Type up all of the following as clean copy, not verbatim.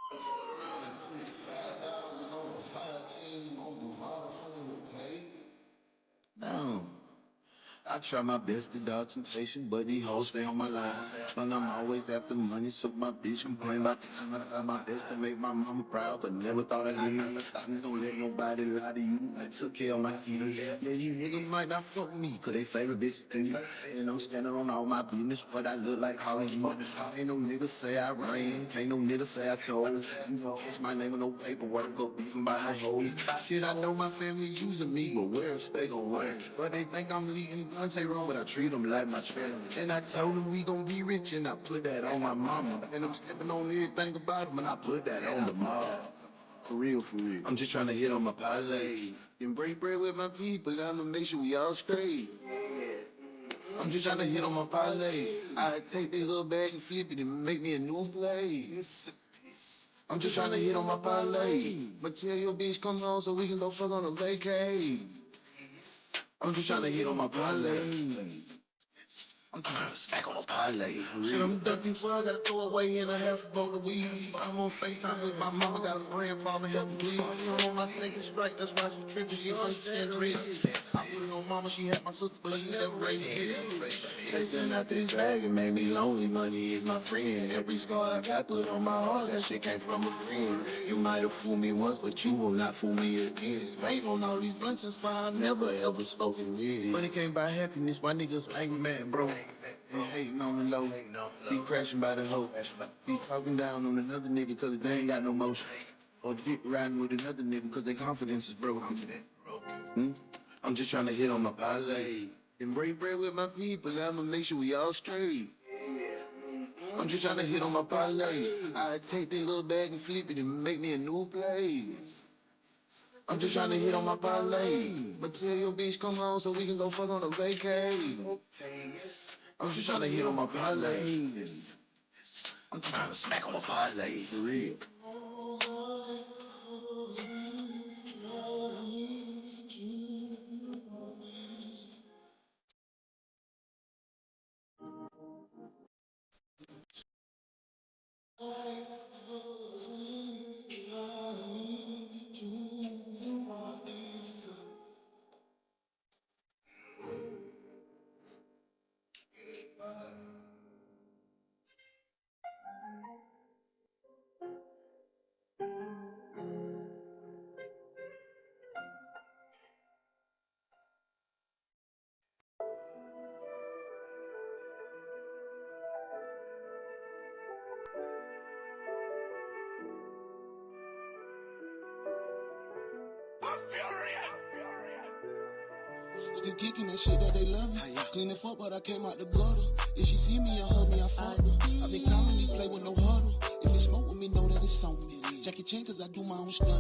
5,000 on the 5 team on Bravado fucking with Tay. No. I try my best to dodge temptation, but these hoes stay on my line. And I'm always after money, so my bitch complain about teaching. I try my best to make my mama proud, but never thought I'd leave. Please don't let nobody lie to you. I took care of my kids. Yeah, these niggas might not fuck with me, cause they favorite bitches to me. And I'm standing on all my business, what I look like Hollywood. Ain't no nigga say I ran, ain't no nigga say I told. You know, catch my name with no paperwork, go beefing by no hoes. Shit, I know my family using me, but where else they gon' learn? But they think I'm leading Dante wrong, but I treat them like my family. And I told them we gon' be rich, and I put that on my mama. And I'm stepping on everything about them, and I put that on the mom. For real, for real. I'm just trying to hit on my parlay. And break bread with my people, I'ma make sure we all straight. I'm just trying to hit on my parlay. I take that little bag and flip it and make me a new play. I'm just trying to hit on my parlay. But tell your bitch come home so we can go fuck on a vacay. I'm just trying to hit on my parlay. I'm trying to smack on a parlay. Shit, I'm ducking for I gotta throw away in a half a bowl of weed. I'm on FaceTime with my mama, got a grandfather help me please. I'm on my second strike, that's why she tripping, she understand the risk. I put it on mama, she had my sister, but she never raised a kid. Chasing out this bag, it made me lonely, money is my friend. Every scar I got put on my heart, that shit came from a friend. You might have fooled me once, but you will not fool me again. Spain on all these blunts and fire, never ever spoken with. Money can't buy happiness, why niggas ain't mad, bro? And hating on the low, be crashing by the hoe, be talking down on another nigga cause they ain't got no motion. Or dick riding with another nigga cause their confidence is broke. I'm just trying to hit on my parlay. And break bread with my people, I'ma make sure we all straight. I'm just trying to hit on my parlay. I take that little bag and flip it and make me a new play. I'm just trying to hit on my parlay. But tell your bitch come home so we can go fuck on a vacay. I'm just trying to hit on my parlay. I'm just trying to smack on my parlay, for real. Still kicking that shit that they love me. Clean the fuck, but I came out the gutter. If she see me or hug me, I fuck her. I been calling me, play with no huddle. If it smoke with me, know that it's on me. Jackie Chan, cause I do my own stunt.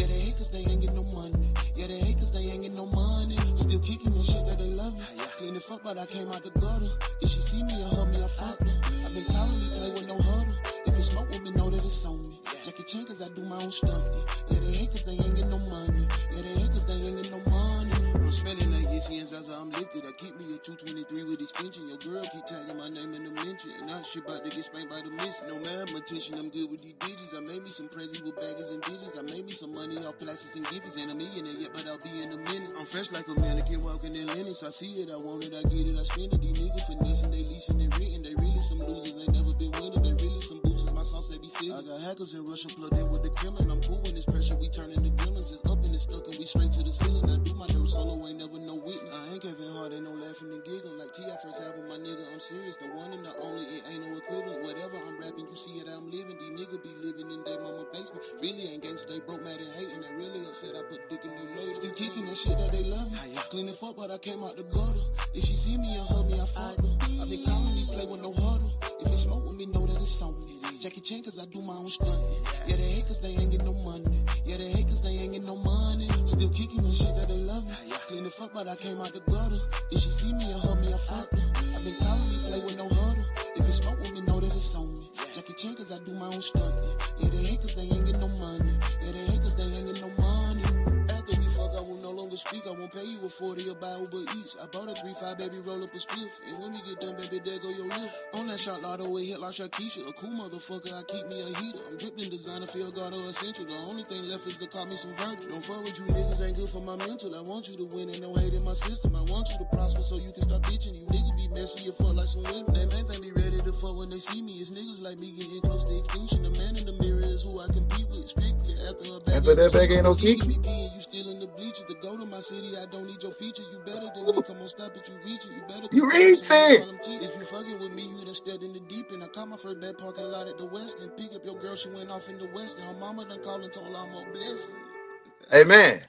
Yeah, they hate cause they ain't get no money. Yeah, they hate cause they ain't get no money. Still kicking that shit that they love me. Clean the fuck, but I came out the gutter. If she see me or hug me, I fuck her. I been calling me, play with no huddle. If it smoke with me, know that it's on me. Jackie Chan, cause I do my own stunt. Yeah, they hate cause they ain't get no money. Yeah, they hate cause they ain't get no money. I'm smelling like Yissy and Zaza, I'm lifted. I keep me a 223 with extension. Your girl keep tagging my name in the mention. And now she about to get spanked by the miss. No mathematician, I'm good with these digits. I made me some crazy with baggers and digits. I made me some money off plastics and gifts. Ain't a millionaire yet, but I'll be in a minute. I'm fresh like a mannequin walking in linens. I see it, I want it, I get it, I spend it. These niggas finessing, they leasing and written. They really some losers, they never been winning. They really some boosters, my sauce they be stealing. I got hackers in Russia plugged in with the Kremlin. I'm cool when this pressure, we turning the gremlins. It's up and it's stuck and we straight to the ceiling. I do my dirt solo, ain't never no witness. I ain't Kevin Hart, ain't no laughing and giggling. Like T.I. first album, my nigga, I'm serious. The one and the only, it ain't no equivalent. Whatever I'm rapping, you see it, I'm living. These niggas be living in their mama basement. Really ain't gangsta, they broke, mad and hating. They really upset, I put dick in their legs. Still kicking that shit that they love me. Clean the fuck, but I came out the gutter. If she see me or hug me, I fuck her. I been calling me, play with no huddle. If it smoke with me, know that it's on me. Jackie Chan, cause I do my own stunt. Yeah, they hate cause they ain't get no money. Yeah, they hate cause they ain't get no money. Still kicking the shit that they love me. Clean the fuck, but I came out the gutter. If she see me or hug me, I fuck her. I been calling me, play with no huddle. If it smoke with me, know that it's on me. Jackie Chan, cause I do my own stunt. Yeah, they hate cause they ain't get no money. Yeah, they hate cause they ain't get no money. After we fuck, I will no longer speak. I won't pay you a 40 or buy Uber Eats. I bought a 3-5, baby, roll up a spliff. And when we get done, baby, there go your lift. On that shot lotto, it hit like Shakisha. A cool motherfucker, I keep me a heater. I'm dripped in designer, feel God or essential. The only thing left is to call me some Virgil. Don't fuck with you niggas, ain't good for my mental. I want you to win, ain't no hate in my system. I want you to prosper so you can stop bitching. You niggas be messy, you fuck like some women. They main thing be ready to fuck when they see me. It's niggas like me getting close to extinction. The man in the mirror is who I compete with. Strictly after that back ain't no sneaky. You still in the bleachers to go to my city. I don't need your feature. You better than me. Come on, stop it. You reaching. You better come If you fucking with me, you done stepped in the deep end. I caught my first bad parking lot at the West and pick up your girl. She went off in the West and her mama done called and told her I'm a blessing. Amen.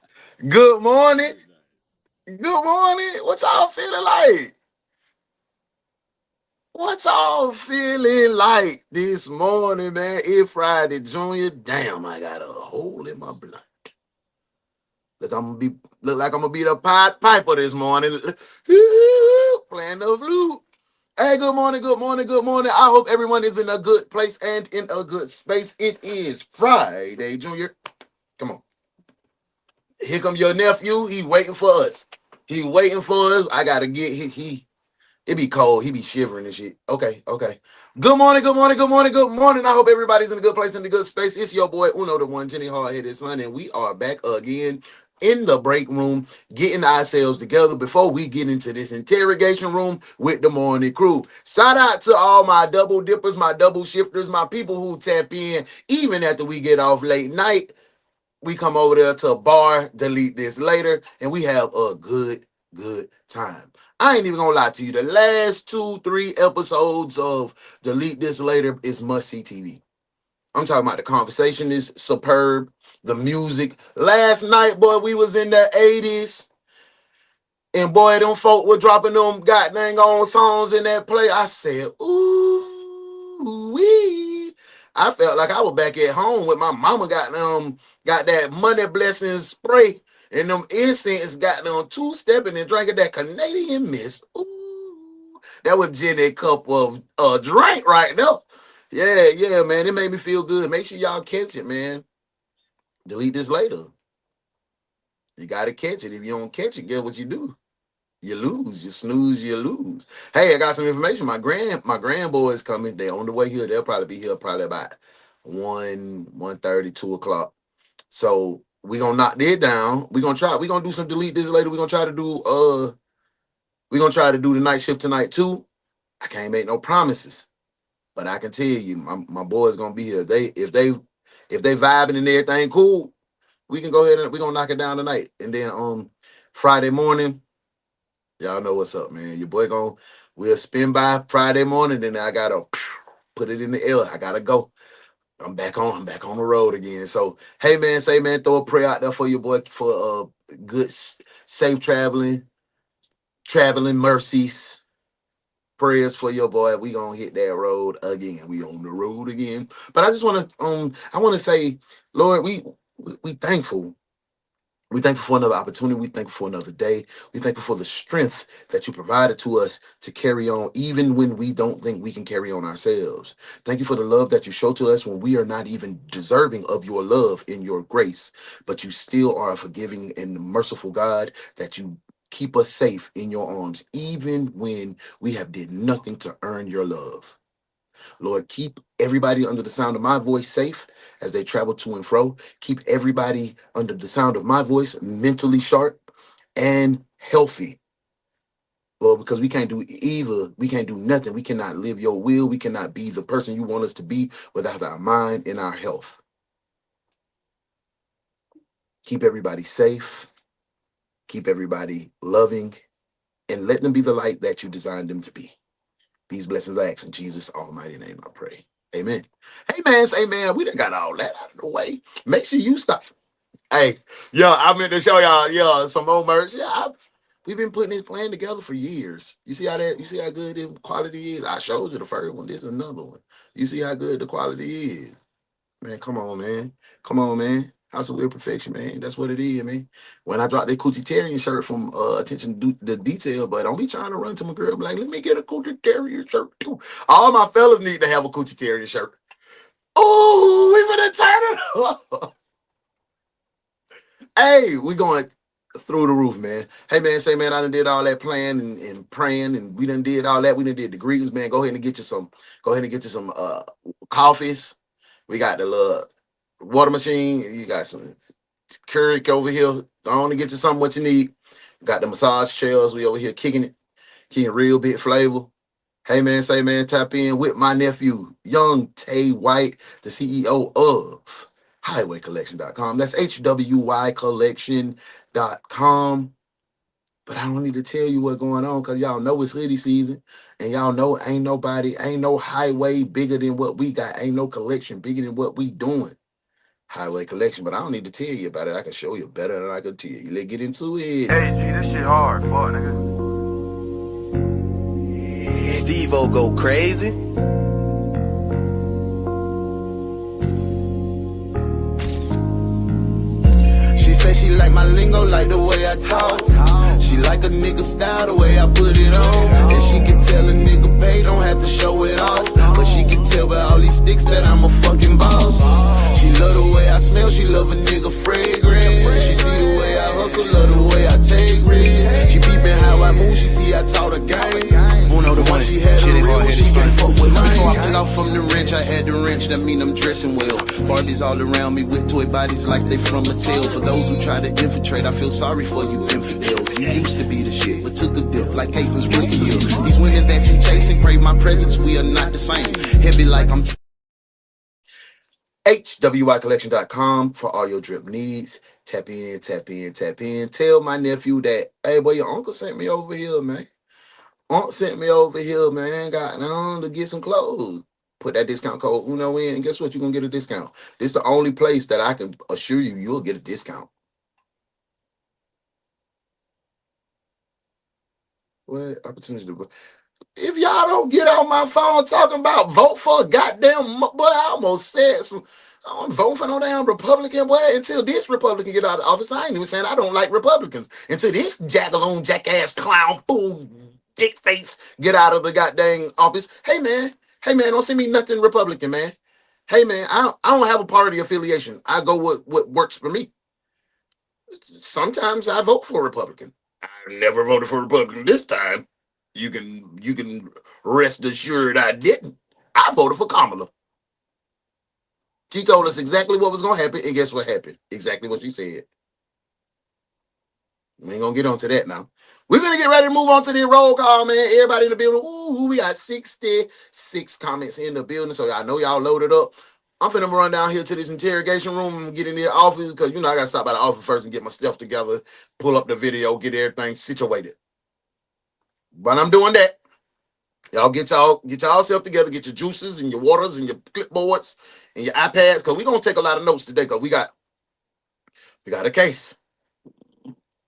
Good morning. Good morning. What y'all feeling like? What y'all feeling like this morning, man? It's Friday, Junior. Damn, I got a hole in my blunt. Look like I'm gonna be the Pied Piper this morning. Playing the flute. Hey, good morning, good morning, good morning. I hope everyone is in a good place and in a good space. It is Friday, Junior. Come on. Here come your nephew. He waiting for us. He waiting for us. I gotta get it be cold. He be shivering and shit. Okay. Good morning, good morning, good morning, good morning. I hope everybody's in a good place, in a good space. It's your boy Uno, the one, Jenny Hardheaded Son, and we are back again in the break room, getting ourselves together before we get into this interrogation room with the morning crew. Shout out to all my double dippers, my double shifters, my people who tap in even after we get off late night. We come over there to a bar, delete this later, and we have a good time. I ain't even gonna lie to you. The last 2-3 episodes of Delete This Later is must-see TV. I'm talking about the conversation is superb. The music. Last night, boy, we was in the 80s. And boy, them folk were dropping them goddamn on songs in that play. I said, ooh, wee. I felt like I was back at home with my mama got that money blessing spray and them incense got them two-stepping and drinking that Canadian Mist. Ooh, that was Jenny cup of drink right there. Yeah, man. It made me feel good. Make sure y'all catch it, man. Delete this later. You got to catch it. If you don't catch it, guess what you do? You lose. You snooze, you lose. Hey, I got some information. My grandboy is coming. They're on the way here. They'll probably be here probably about 1:30, 2 o'clock. So we're gonna knock that down. We're gonna do some delete this later. We're gonna try to do the night shift tonight too. I can't make no promises, but I can tell you my boy's gonna be here. If they vibing and everything cool, we can go ahead and we're gonna knock it down tonight. And then Friday morning, y'all know what's up, man. Your boy we'll spin by Friday morning, then I gotta put it in the air. I gotta go. I'm back on the road again. So hey man, throw a prayer out there for your boy for good safe traveling mercies. Prayers for your boy. We gonna hit that road again. We on the road again. But I just want to say, Lord, we thankful. We thankful for another opportunity. We thankful for another day. We thankful for the strength that you provided to us to carry on, even when we don't think we can carry on ourselves. Thank you for the love that you show to us when we are not even deserving of your love and your grace, but you still are a forgiving and merciful God that you keep us safe in your arms, even when we have did nothing to earn your love. Lord, keep everybody under the sound of my voice safe as they travel to and fro. Keep everybody under the sound of my voice mentally sharp and healthy. Lord, because we can't do either. We can't do nothing. We cannot live your will. We cannot be the person you want us to be without our mind and our health. Keep everybody safe. Keep everybody loving. And let them be the light that you designed them to be. These blessings I ask in Jesus' almighty name, I pray. Amen. Amen. We done got all that out of the way. Make sure you stop. Hey, I meant to show y'all, some more merch. We've been putting this plan together for years. You see how good the quality is? I showed you the first one. This is another one. You see how good the quality is. Man, come on, man. House of Weird Perfection, man. That's what it is, man. When I dropped that Coochie shirt from Attention to the Detail, but don't be trying to run to my girl, be like, let me get a Coochie shirt too. All my fellas need to have a Coochie shirt. Oh, we gonna turn it up. Hey, we going through the roof, man. Hey, man, say, man, I done did all that playing and praying, and we done did all that. We done did the greetings, man. Go ahead and get you some. Go ahead and get you some coffees. We got the little water machine. You got some Keurig over here. Go on and get you something what you need. Got the massage chairs. We over here kicking real big flavor. Hey, man, say, man, tap in with my nephew, Young Tay White, the CEO of highwaycollection.com. That's HWY collection.com. But I don't need to tell you what's going on because y'all know it's hoodie season. And y'all know ain't no highway bigger than what we got. Ain't no collection bigger than what we doing. Highway collection, but I don't need to tell you about it. I can show you better than I can tell you. Let's get into it. Hey, G, this shit hard. Fuck, nigga. Steve-O go crazy. She say she like my lingo, like the way I talk. She like a nigga style, the way I put it on. And she can tell a nigga pay, don't have to show it off. But she can tell by all these sticks that I'm a fucking boss. She love the way I smell, she love a nigga fragrant. She see the way I hustle, love the way I take risks. She peeping how I move, she see I taught her game. Uno the one she had a real, she can fuck with mine. Before I fell off from the wrench, I had the wrench, that mean I'm dressing well. Barbies all around me with toy bodies like they from Mattel. For those who try to infiltrate, I feel sorry for you infidels. You used to be the shit, but took a dip like Caitlin's rookie year. These women that you chasing crave my presence, we are not the same. Heavy like I'm HWYcollection.com for all your drip needs. Tap in. Tell my nephew that, hey, boy, your uncle sent me over here, man. Aunt sent me over here, man. Got on to get some clothes. Put that discount code UNO in, and guess what? You're going to get a discount. This is the only place that I can assure you you'll get a discount. What opportunity to... If y'all don't get on my phone talking about vote for a goddamn, boy, I almost said some. I don't vote for no damn Republican, boy, until this Republican get out of office. I ain't even saying I don't like Republicans. Until this jackaloon, jackass, clown, fool, dick face get out of the goddamn office. Hey, man, don't send me nothing Republican, man. Hey, man, I don't have a party affiliation. I go with what works for me. Sometimes I vote for a Republican. I never voted for a Republican this time. You can rest assured I didn't. I voted for Kamala. She told us exactly what was going to happen, and guess what happened? Exactly what she said. We ain't going to get onto that now. We're going to get ready to move on to the roll call, man. Everybody in the building. Ooh, we got 66 comments in the building, so I know y'all loaded up. I'm finna run down here to this interrogation room and get in the office because, I got to stop by the office first and get my stuff together, pull up the video, get everything situated. But I'm doing that. Y'all get yourself together, get your juices and your waters and your clipboards and your iPads, because we're going to take a lot of notes today because we got a case.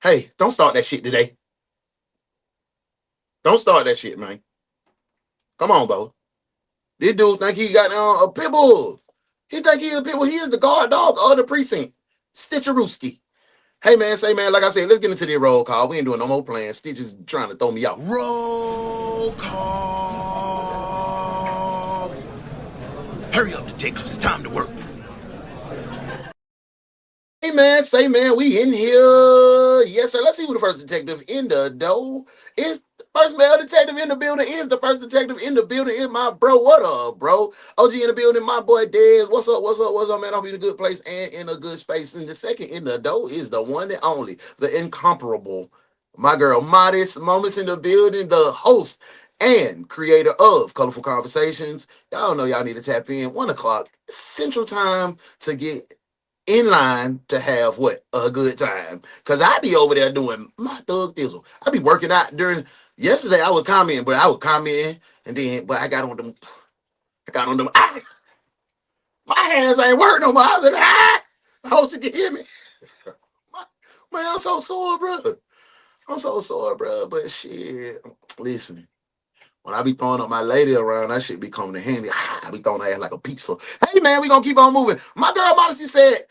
Hey, don't start that shit today. Don't start that shit, man. Come on, bro. This dude think he got a pit bull. He think he a pit bull. He is the guard dog of the precinct. Stitcherooski. Hey, man, like I said, let's get into the roll call. We ain't doing no more playing. Stitch is trying to throw me off. roll call. Hurry up, detectives. It's time to work. Hey, man, we in here. Yes, sir. Let's see who the first detective in the door is. First male detective in the building is the first detective in the building is my bro. What up, bro? OG in the building, my boy Dez. What's up, man? I'll be in a good place and in a good space. And the second in the door is the one and only, the incomparable, my girl, Modest Moments in the building, the host and creator of Colorful Conversations. Y'all know y'all need to tap in 1 o'clock Central Time to get in line to have what? A good time. Because I be over there doing my thug thizzle. I be working out during... Yesterday I was commenting, and then, but I got on them. My hands ain't working no more. I was like, I hope you can hear me. Man, I'm so sore, bro. But shit, listen. When I be throwing up my lady around, that shit be coming in handy. I be throwing her ass like a pizza. Hey, man, we gonna keep on moving. My girl Modesty said,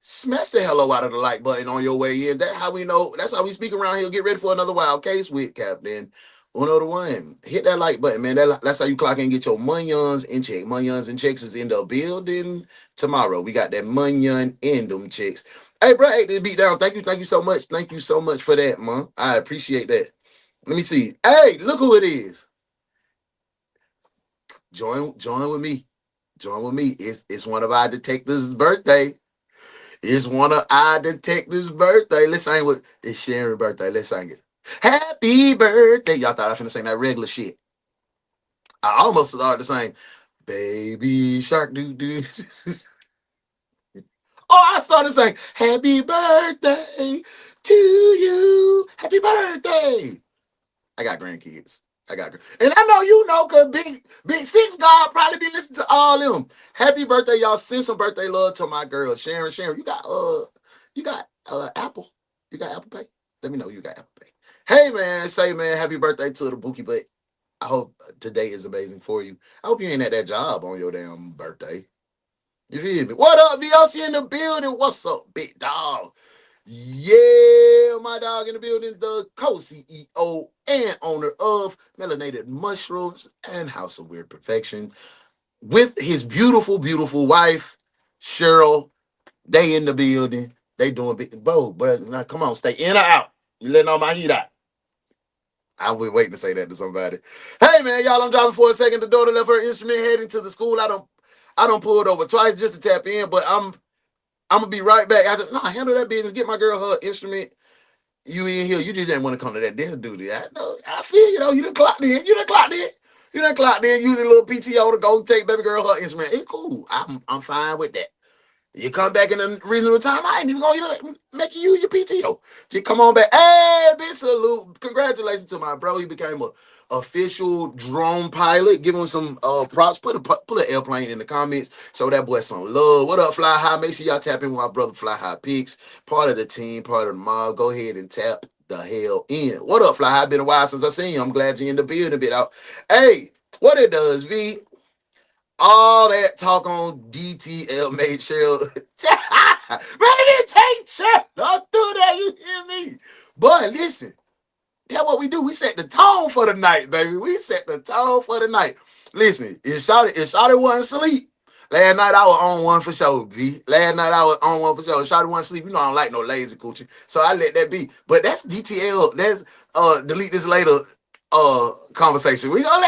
smash the hello out of the like button on your way in. That's how we know. That's how we speak around here. Get ready for another wild case with Captain Uno the one. Hit that like button, man. That's how you clock in and get your Munyons in check. Munyons and checks is in the building tomorrow. We got that Munyon in them checks. Hey, bro, hey, this beat down. Thank you so much. Thank you so much for that, man. I appreciate that. Let me see. Hey, look who it is. Join with me. Join with me. It's one of our detectives' birthday. It's one of our detectives' birthday. Let's sing with it's Sharon's birthday. Let's sing it. Happy birthday. Y'all thought I was finna sing that regular shit. I almost started to sing Baby Shark Doo Doo. Oh, I started saying Happy birthday to you. Happy birthday. I got grandkids. And I know you know because Big Six God probably be listening to all them. Happy birthday, y'all. Send some birthday love to my girl, Sharon. Sharon, you got Apple. You got Apple Pay? Let me know you got Apple Pay. Hey man, say man, happy birthday to the Bookie Butt. I hope today is amazing for you. I hope you ain't at that job on your damn birthday. You feel me? What up, VLC in the building? What's up, big dog? Yeah, my dog in the building, the co-CEO and owner of Melanated Mushrooms and House of Weird Perfection with his beautiful, beautiful wife, Cheryl. They in the building. They doing big. Bro, now come on, stay in or out. You letting all my heat out. I was waiting to say that to somebody. Hey man, y'all, I'm driving for a second. The daughter left her instrument heading to the school. I don't pull it over twice just to tap in, but I'm gonna be right back. Handle that business. Get my girl her instrument. You in here? You just didn't want to come to that desk duty. I know. I feel you know. You done clocked in. You done clocked in. Using a little PTO to go take baby girl her instrument. It's cool. I'm fine with that. You come back in a reasonable time. I ain't even gonna make you use your PTO. Just come on back. Hey, big salute. Congratulations to my bro. He became a official drone pilot. Give him some props. Put an airplane in the comments. Show that boy some love. What up, Fly High? Make sure y'all tap in with my brother Fly High Peaks. Part of the team, part of the mob. Go ahead and tap the hell in. What up, Fly High? Been a while since I seen you. I'm glad you're in the building a bit out. Hey, what it does, V? All that talk on DTL made Cheryl. Man, it take Cheryl. Don't do that, you hear me? But listen, that's what we do. We set the tone for the night, baby. We set the tone for the night. Listen, it Shawty wasn't asleep. Last night I was on one for sure, V. Last night I was on one for sure. Shawty wasn't asleep. You know I don't like no lazy coochie. So I let that be. But that's DTL. That's delete this later conversation. We gonna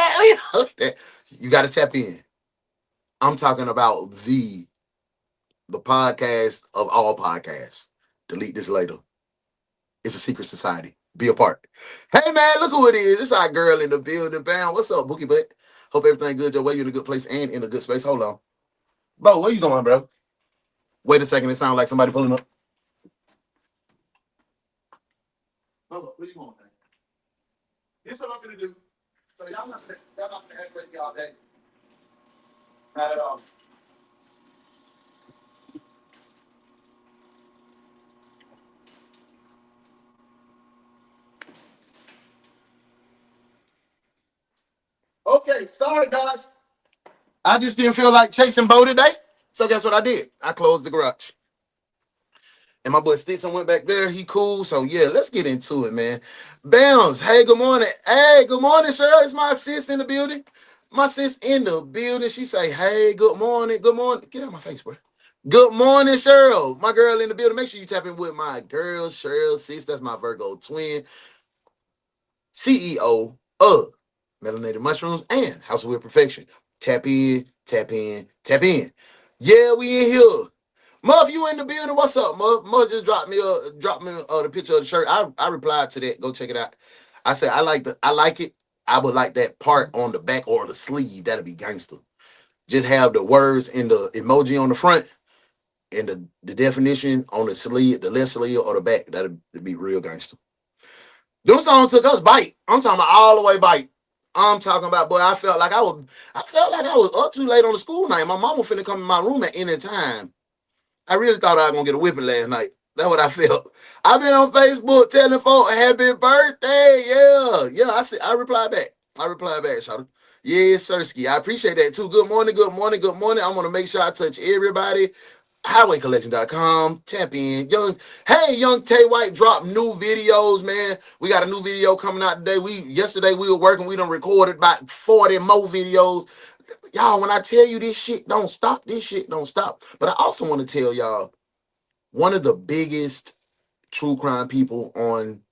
let that. You gotta tap in. I'm talking about the podcast of all podcasts. Delete this later. It's a secret society. Be a part. Hey man, look who it is. It's our girl in the building. Bam. What's up, Bookie Butt? Hope everything good your way. You in a good place and in a good space. Hold on. Bo, where you going, bro? Wait a second. It sounds like somebody pulling up. Bo, where you going, man? This is what I'm gonna do. So y'all not gonna act crazy all day. Not at all. Okay, sorry guys. I just didn't feel like chasing Bo today. So guess what I did? I closed the garage. And my boy Stitson went back there. He cool. So yeah, let's get into it, man. Bounce. Hey, good morning. Hey, good morning, Cheryl. It's my sis in the building. My sis in the building. She say, hey, good morning. Good morning. Get out of my face, bro. Good morning, Cheryl. My girl in the building. Make sure you tap in with my girl, Cheryl, sis. That's my Virgo twin. CEO of Melanated Mushrooms and House of Weird Perfection. Tap in, tap in, tap in. Yeah, we in here. Muff, you in the building? What's up, Muff? Muff just dropped me the picture of the shirt. I replied to that. Go check it out. I said I like it. I would like that part on the back or the sleeve. That'd be gangster. Just have the words and the emoji on the front and the definition on the sleeve, the left sleeve or the back. That'd be real gangster. Them songs took us bite. I'm talking about all the way bite. I'm talking about, boy, I felt like I was up too late on the school night. My mama finna come in my room at any time. I really thought I was gonna get a whipping last night. That's what I felt. I've been on Facebook telling folks happy birthday. Yeah. I replied back. Shawty. Yes, Sirski. I appreciate that too. Good morning. I want to make sure I touch everybody. highwaycollection.com. Tap in. Young Tay White dropped new videos, man. We got a new video coming out today. Yesterday we were working, we done recorded about 40 more videos. Y'all, when I tell you this shit don't stop, this shit don't stop. But I also want to tell y'all, one of the biggest true crime people on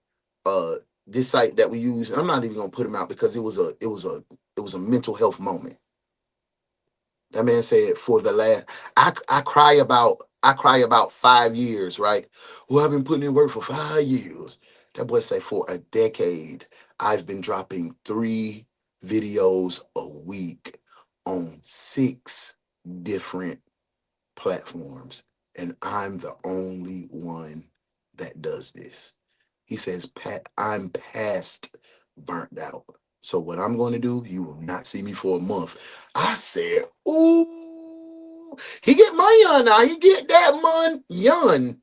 this site that we use, and I'm not even gonna put him out because it was a mental health moment. That man said for the last I cry about 5 years, right? Well, I've been putting in work for 5 years. That boy say for a decade, I've been dropping 3 videos a week on 6 different platforms, and I'm the only one that does this. He says, I'm past burnt out. So what I'm going to do, you will not see me for a month. I said, ooh, he get money on now. He get that money.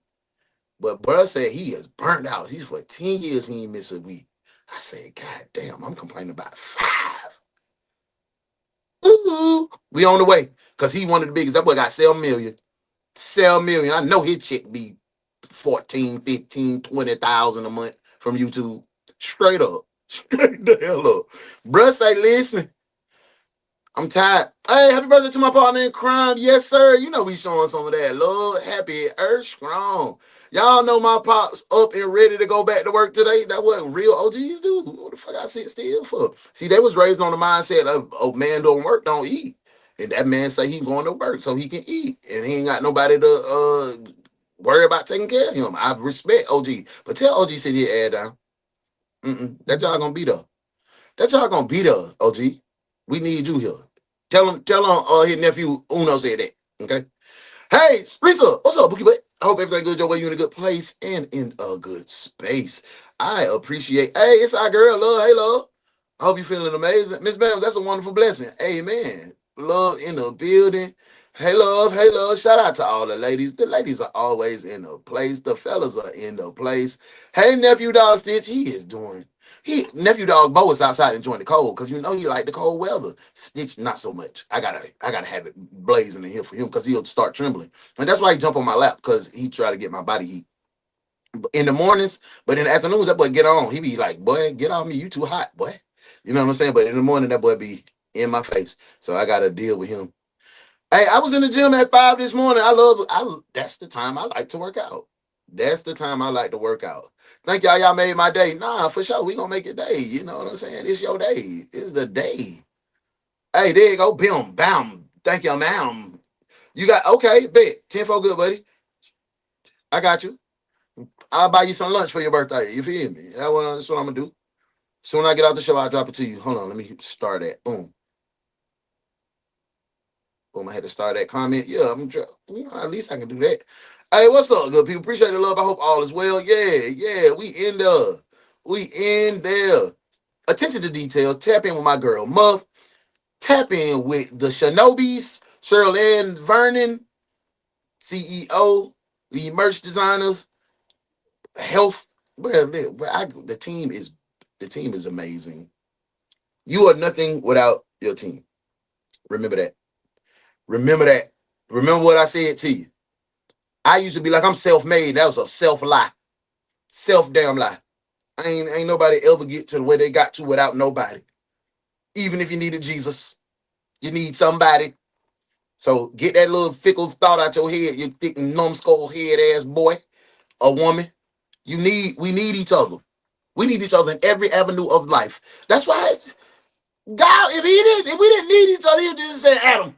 But bro said he is burnt out. He's for 10 years, he ain't miss a week. I said, God damn, I'm complaining about 5. Ooh, we on the way. Because he one of the biggest. That boy got sell million. I know his check be 14, 15, 20,000 a month from YouTube. Straight up. Straight the hell up. Bruh say, listen, I'm tired. Hey, happy birthday to my partner in crime. Yes, sir. You know we showing some of that love. Happy Earth Strong. Y'all know my pops up and ready to go back to work today. That's what real OGs do. What the fuck I sit still for? See, they was raised on the mindset of, oh, man don't work, don't eat. And that man say he going to work so he can eat. And he ain't got nobody to worry about taking care of him. I respect OG. But tell OG sit here, add down. That y'all gonna be there. That y'all gonna be there, OG. We need you here. Tell him his nephew Uno said that. Okay. Hey, Risa, what's up, Bookie Butt? I hope everything good, your way. You in a good place and in a good space. I appreciate. Hey, it's our girl, love. Hey, love. I hope you feeling amazing. Miss Bams, that's a wonderful blessing. Amen. Love in the building. Hey, love. Hey, love. Shout out to all the ladies. The ladies are always in the place. The fellas are in the place. Hey, nephew dog Stitch, nephew dog Bo is outside enjoying the cold because you know he like the cold weather. Stitch not so much. I gotta have it blazing in here for him because he'll start trembling, and that's why he jump on my lap because he try to get my body heat in the mornings. But in the afternoons, that boy get on. He be like, "Boy, get off me, you too hot, boy." You know what I'm saying? But in the morning, that boy be in my face, so I gotta deal with him. Hey, I was in the gym at 5 this morning. That's the time I like to work out. That's the time I like to work out. Thank y'all made my day. Nah, for sure. We gonna make it day. You know what I'm saying? It's your day. It's the day. Hey, there you go. Bam, bam. Thank you, ma'am. You got okay, bet. 10 for good, buddy. I got you. I'll buy you some lunch for your birthday. You feel me? That's what I'm gonna do. Soon I get out the show, I'll drop it to you. Hold on, let me start that. Boom. Boom, I had to start that comment. Yeah, at least I can do that. Hey, what's up, good people? Appreciate the love. I hope all is well. Yeah, we in there. We in there. Attention to details. Tap in with my girl, Muff. Tap in with the Shinobis, Cheryl and Vernon, CEO, the merch designers, health. The team is amazing. You are nothing without your team. Remember that. Remember that. Remember what I said to you. I used to be like, I'm self-made. That was a self-lie. Self-damn lie. Ain't nobody ever get to the way they got to without nobody. Even if you needed Jesus, you need somebody. So get that little fickle thought out your head, you thick numbskull head ass boy or woman. We need each other. We need each other in every avenue of life. That's why God, if we didn't need each other, he'd just say, Adam,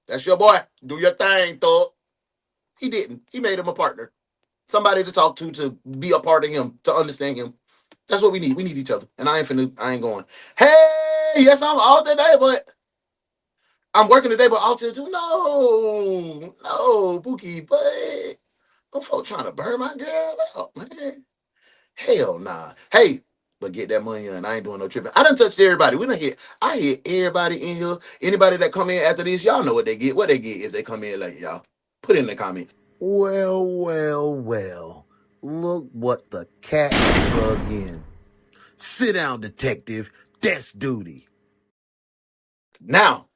that's your boy. Do your thing, thug. He didn't. He made him a partner. Somebody to talk to be a part of him, to understand him. That's what we need. We need each other. And I ain't going, hey, yes, I'm out today, but I'm working today, but out till 2. No, Pookie, but them folks trying to burn my girl out, man. Hell nah. Hey, but get that money in. I ain't doing no tripping. I done touched everybody. I hit everybody in here. Anybody that come in after this, y'all know what they get. What they get if they come in late, y'all. Put it in the comments. Well. Look what the cat drug in. Sit down, detective. That's duty. Now,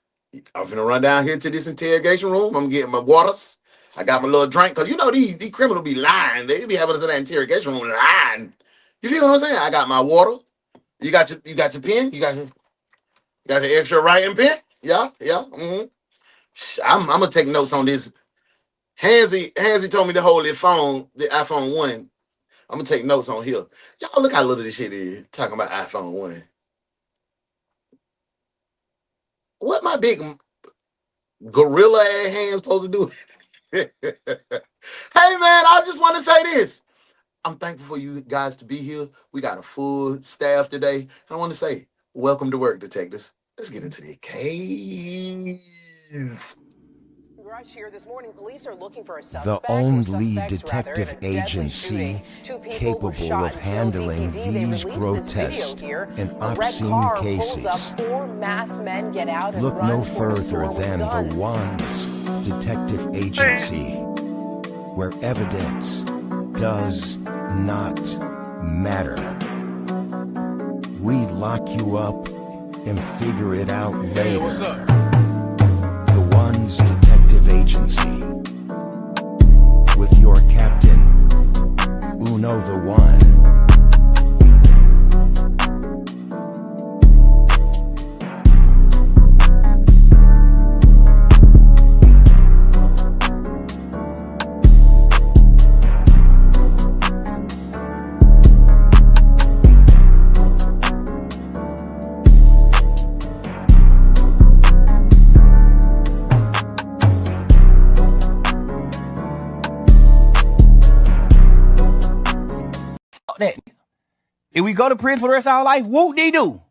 I'm finna run down here to this interrogation room. I'm getting my waters. I got my little drink because you know these criminals be lying. They be having us in that interrogation room lying. You feel what I'm saying? I got my water. You got your pen. You got your extra writing pen. Yeah. Mm-hmm. I'm gonna take notes on this. Hansy told me to hold his phone, the iPhone 1. I'm gonna take notes on here. Y'all look how little this shit is. Talking about iPhone 1. What my big gorilla ass hands supposed to do? Hey man, I just want to say this. I'm thankful for you guys to be here. We got a full staff today. I want to say, welcome to work, detectives. Let's get into the case. Here this morning, police are looking for a The suspect, only detective agency capable of handling these grotesque and obscene cases. Look no further than the Wands Detective Agency, where evidence does not matter. We lock you up and figure it out later. Hey, what's up? The Wands Detective Agency, with your captain, Uno the One. That if we go to prison for the rest of our life, whoop de do.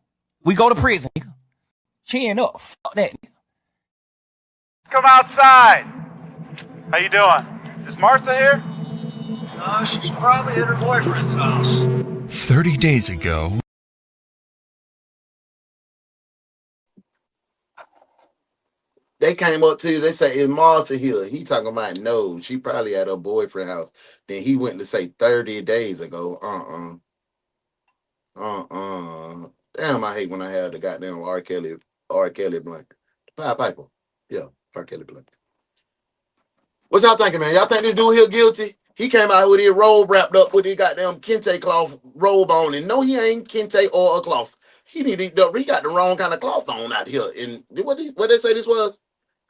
We go to prison, nigga. Chin up. Fuck that. Come outside. How you doing? Is Martha here? No, she's probably at her boyfriend's house. 30 days ago. They came up to you, they say, is Martha here? He talking about no, she probably at her boyfriend's house. Then he went to say 30 days ago. Damn, I hate when I have the goddamn R. Kelly blank. Pied Piper. Yeah, R. Kelly blank. What y'all thinking, man? Y'all think this dude here guilty? He came out with his robe wrapped up with his goddamn kente cloth robe on. And no, he ain't kente or a cloth. He got the wrong kind of cloth on out here. And what they say this was?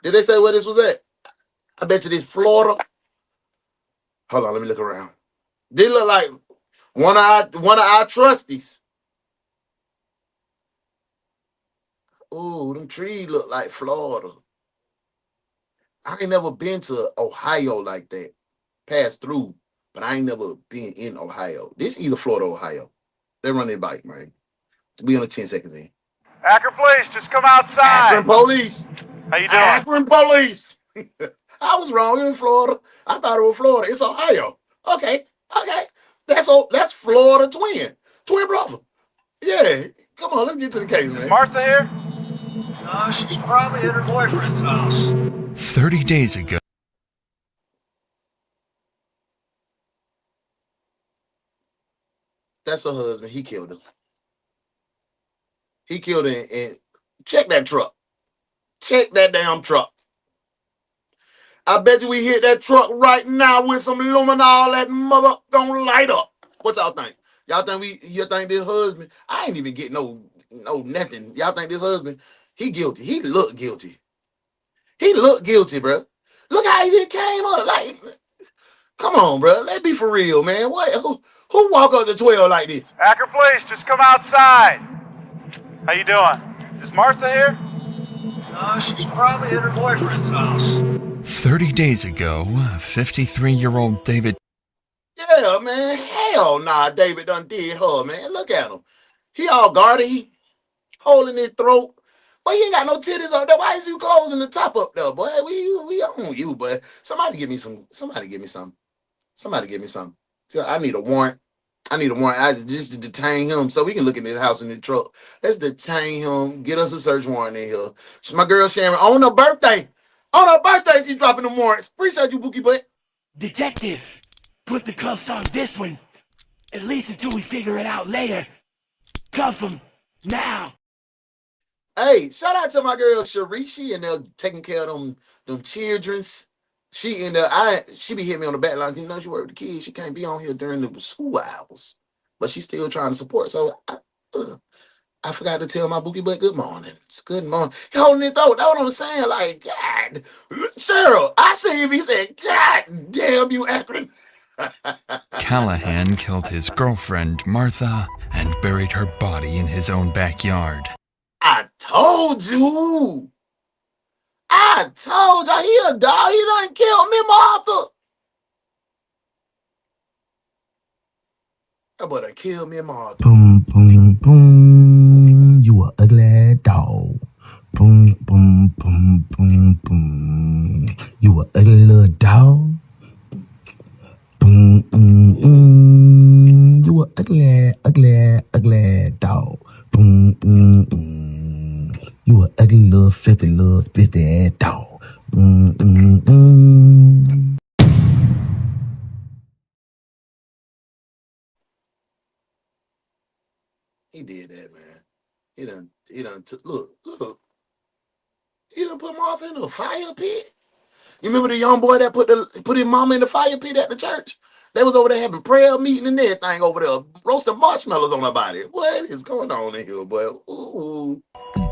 Did they say where this was at? I bet you this Florida. Hold on, let me look around. They look like one of our trustees. Ooh, them trees look like Florida. I ain't never been to Ohio like that. Passed through, but I ain't never been in Ohio. This either Florida or Ohio. They run their bike, man. We only 10 seconds in. Akron Police, just come outside. Akron Police. How you doing? Akron Police. I was wrong. It was Florida. I thought it was Florida. It's Ohio. Okay. That's Florida twin brother. Yeah. Come on, let's get to the case, man. Is Martha here? No, she's probably at her boyfriend's house. 30 days ago. That's her husband. He killed her. He killed her and check that truck. Check that damn truck. I bet you we hit that truck right now with some luminol. That mother gonna light up. What y'all think? You think this husband? I ain't even get no nothing. Y'all think this husband? He guilty. He looked guilty. He looked guilty, bro. Look how he just came up. Like, come on, bro. Let's be for real, man. What? Who walk up to 12 like this? Akron Police, just come outside. How you doing? Is Martha here? No, she's probably at her boyfriend's house. 30 days ago, 53-year-old David. Yeah, man. Hell nah, David done did her, man. Look at him. He all guarded. He holding his throat. But he ain't got no titties up there. Why is you closing the top up there, boy? We on you, boy. Somebody give me some. So I need a warrant. Just to detain him so we can look in his house in the truck. Let's detain him. Get us a search warrant in here. So my girl Sharon, on her birthday, she's dropping the warrants. Appreciate you, Bookie Butt. Detective, put the cuffs on this one. At least until we figure it out later. Cuff him now. Hey, shout out to my girl Sharishi and they're taking care of them childrens. She she be hitting me on the back line. You know, she work with the kids. She can't be on here during the school hours, but she's still trying to support. So I forgot to tell my bookie, but good morning. It's good morning. He holding it though. That's what I'm saying. Like, God, Cheryl, I see him. He said, God damn you, Akron. Callahan killed his girlfriend, Martha, and buried her body in his own backyard. I told you. I told you. He a dog. He done killed me, Martha. That boy done killed me, Martha. Boom, boom, boom. You a ugly dog. Boom, boom, boom, boom, boom. You a ugly little dog. Boom, boom, boom. You a ugly, ugly, ugly dog. Boom, boom, boom. You a ugly little filthy ass dog. Boom, boom, boom. He did that, man. He done look. He done put Martha in a fire pit. You remember the young boy that put his mama in the fire pit at the church? They was over there having prayer meeting and everything over there, roasting marshmallows on her body. What is going on in here, boy? Ooh.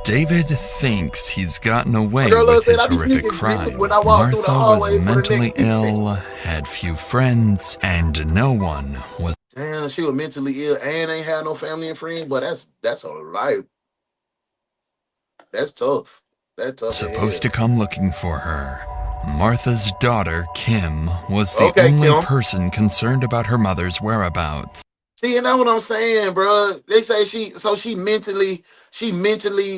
David thinks he's gotten away with his horrific crime. Martha was mentally ill, had few friends, and no one was. Damn, she was mentally ill and ain't had no family and friends, but that's all right. That's tough. That's tough. Supposed to come looking for her. Martha's daughter, Kim, was the only person concerned about her mother's whereabouts. See, and that's what I'm saying, bro. They say she mentally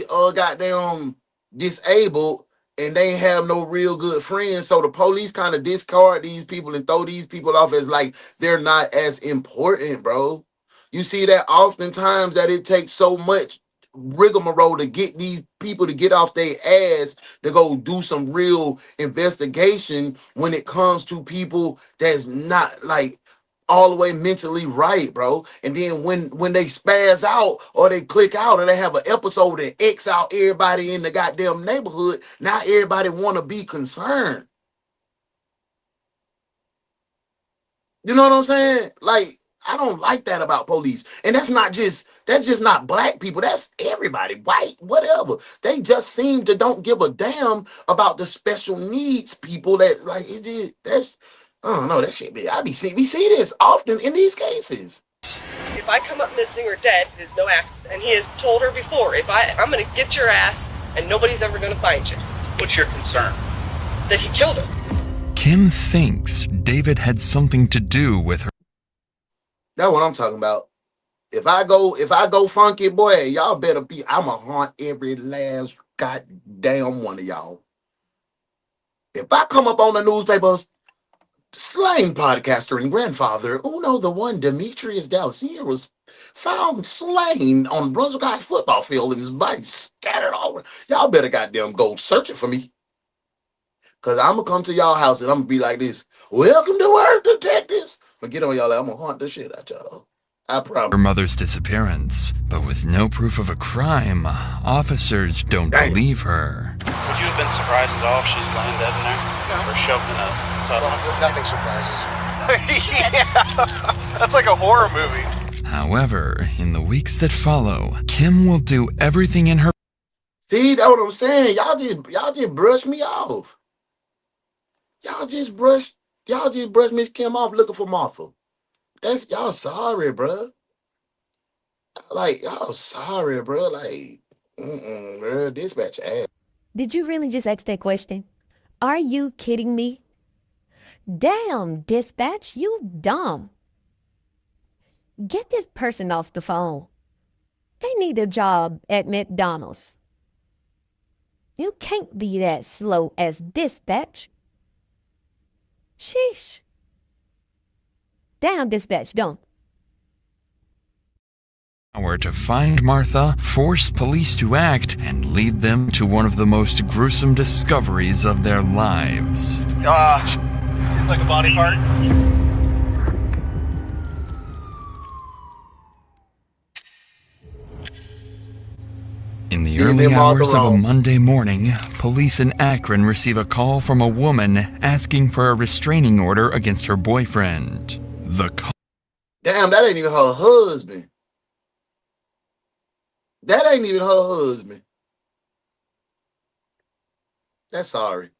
goddamn disabled, and they ain't have no real good friends. So the police kind of discard these people and throw these people off as like they're not as important, bro. You see that oftentimes that it takes so much rigmarole to get these people to get off their ass to go do some real investigation when it comes to people that's not like all the way mentally right, bro. And then when they spaz out or they click out or they have an episode that X out everybody in the goddamn neighborhood, now everybody want to be concerned. You know what I'm saying? Like, I don't like that about police. And that's just not black people. That's everybody, white, whatever. They just seem to don't give a damn about the special needs people that like it just that's I don't know, that shit we see this often in these cases. If I come up missing or dead, there's no accident. And he has told her before, I'm gonna get your ass and nobody's ever gonna find you. What's your concern? That he killed her. Kim thinks David had something to do with her. That's what I'm talking about. If I go funky, boy, y'all better be. I'ma haunt every last goddamn one of y'all. If I come up on the newspapers, slain podcaster and grandfather Uno the One Demetrius Dallas Sr. was found slain on Brunswick High football field and his body scattered all over. Y'all better goddamn go searching for me. Cause I'm gonna come to y'all house and I'm gonna be like this. Welcome to work, detectives. But get on y'all, I'm gonna haunt the shit out y'all. I promise. Her mother's disappearance, but with no proof of a crime, officers don't believe her. Would you have been surprised at all if she's laying dead in there? No. Or shoved in a tub? Well, nothing surprises. Yeah, that's like a horror movie. However, in the weeks that follow, Kim will do everything in her. See, that's what I'm saying. Y'all just brush me off. Y'all just brush Miss Kim off looking for Martha. That's y'all sorry, bro. Like y'all sorry, bro. Like, bro, dispatch ass. Did you really just ask that question? Are you kidding me? Damn, dispatch, you dumb. Get this person off the phone. They need a job at McDonald's. You can't be that slow as dispatch. Sheesh. Damn, dispatch, don't. Power to find Martha, force police to act, and lead them to one of the most gruesome discoveries of their lives. Seems like a body part. In the early hours of a Monday morning, police in Akron receive a call from a woman asking for a restraining order against her boyfriend. Damn, that ain't even her husband. That ain't even her husband. That's sorry.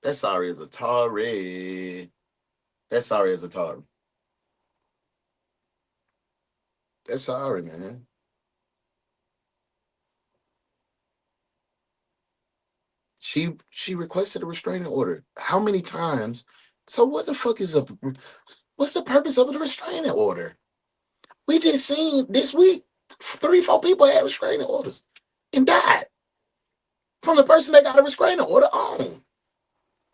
That's sorry as a Atari. That's sorry as a Atari. That's sorry, man. She requested a restraining order. How many times? So what the fuck is what's the purpose of the restraining order? We just seen this week 3-4 people had restraining orders and died from the person that got a restraining order on.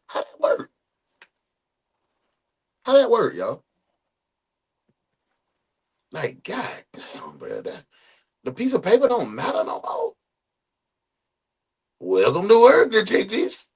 How that work? How that work, y'all? Like, god damn, bro. The piece of paper don't matter no more. Welcome to work, detectives.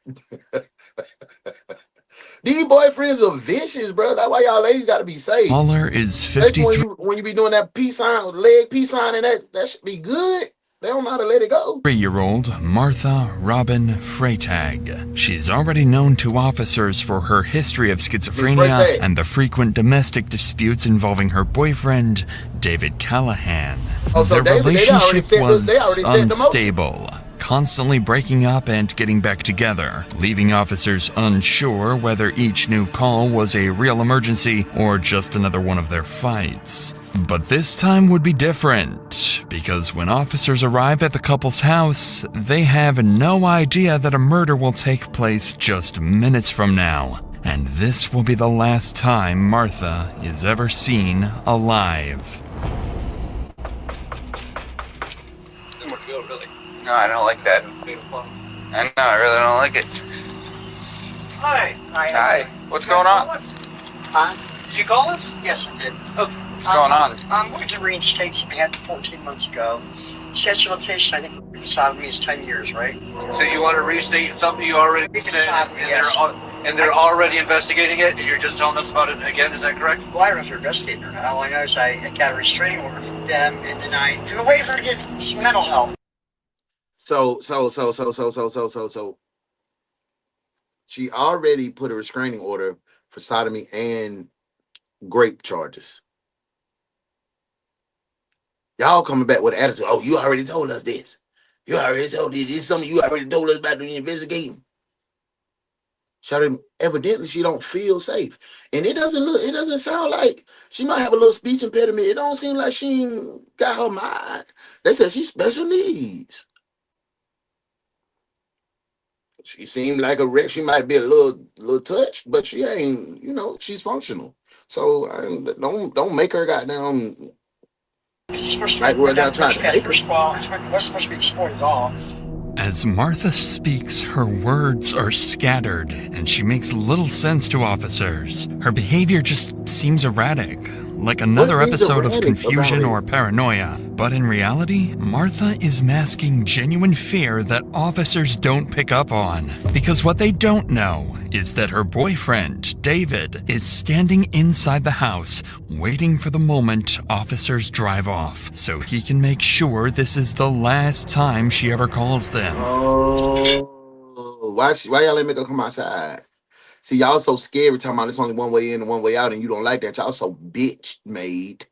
These boyfriends are vicious, bro. That's why y'all ladies got to be safe. Caller is 53. When you be doing that peace sign, leg peace sign, and that should be good. They don't know how to let it go. 3-year-old Martha Robin Freytag. She's already known to officers for her history of schizophrenia and the frequent domestic disputes involving her boyfriend, David Callahan. Their relationship was unstable, constantly breaking up and getting back together, leaving officers unsure whether each new call was a real emergency or just another one of their fights. But this time would be different, because when officers arrive at the couple's house, they have no idea that a murder will take place just minutes from now. And this will be the last time Martha is ever seen alive. No, I don't like that. I know, I really don't like it. Hi. Hi. What's going on? Did you call us? Yes, I did. Okay. What's going on? I'm going to reinstate something I had 14 months ago. Statute of limitation, I think, beside me is 10 years, right? So you want to restate something you already said, and they're already investigating it, and you're just telling us about it again, is that correct? Well, I don't know if they're investigating or not. All I know is I got a restraining order from them, and then I've been waiting for her to get some mental health. So she already put a restraining order for sodomy and rape charges. Y'all coming back with an attitude. Oh, you already told us this. You already told this. This is something you already told us about the investigating. Evidently she don't feel safe. And it doesn't sound like she might have a little speech impediment. It don't seem like she ain't got her mind. They said she's special needs. She seemed like a wreck. She might be a little touched, but she ain't, she's functional. So don't make her goddamn like we're not trying to make her. It wasn't supposed to be exploited at all. As Martha speaks, her words are scattered, and she makes little sense to officers. Her behavior just seems erratic, like another episode of confusion or paranoia. But in reality, Martha is masking genuine fear that officers don't pick up on. Because what they don't know is that her boyfriend, David, is standing inside the house, waiting for the moment officers drive off, so he can make sure this is the last time she ever calls them. Oh, why y'all let me go come outside? See, y'all so scary talking about there's only one way in and one way out, and you don't like that. Y'all so bitch made.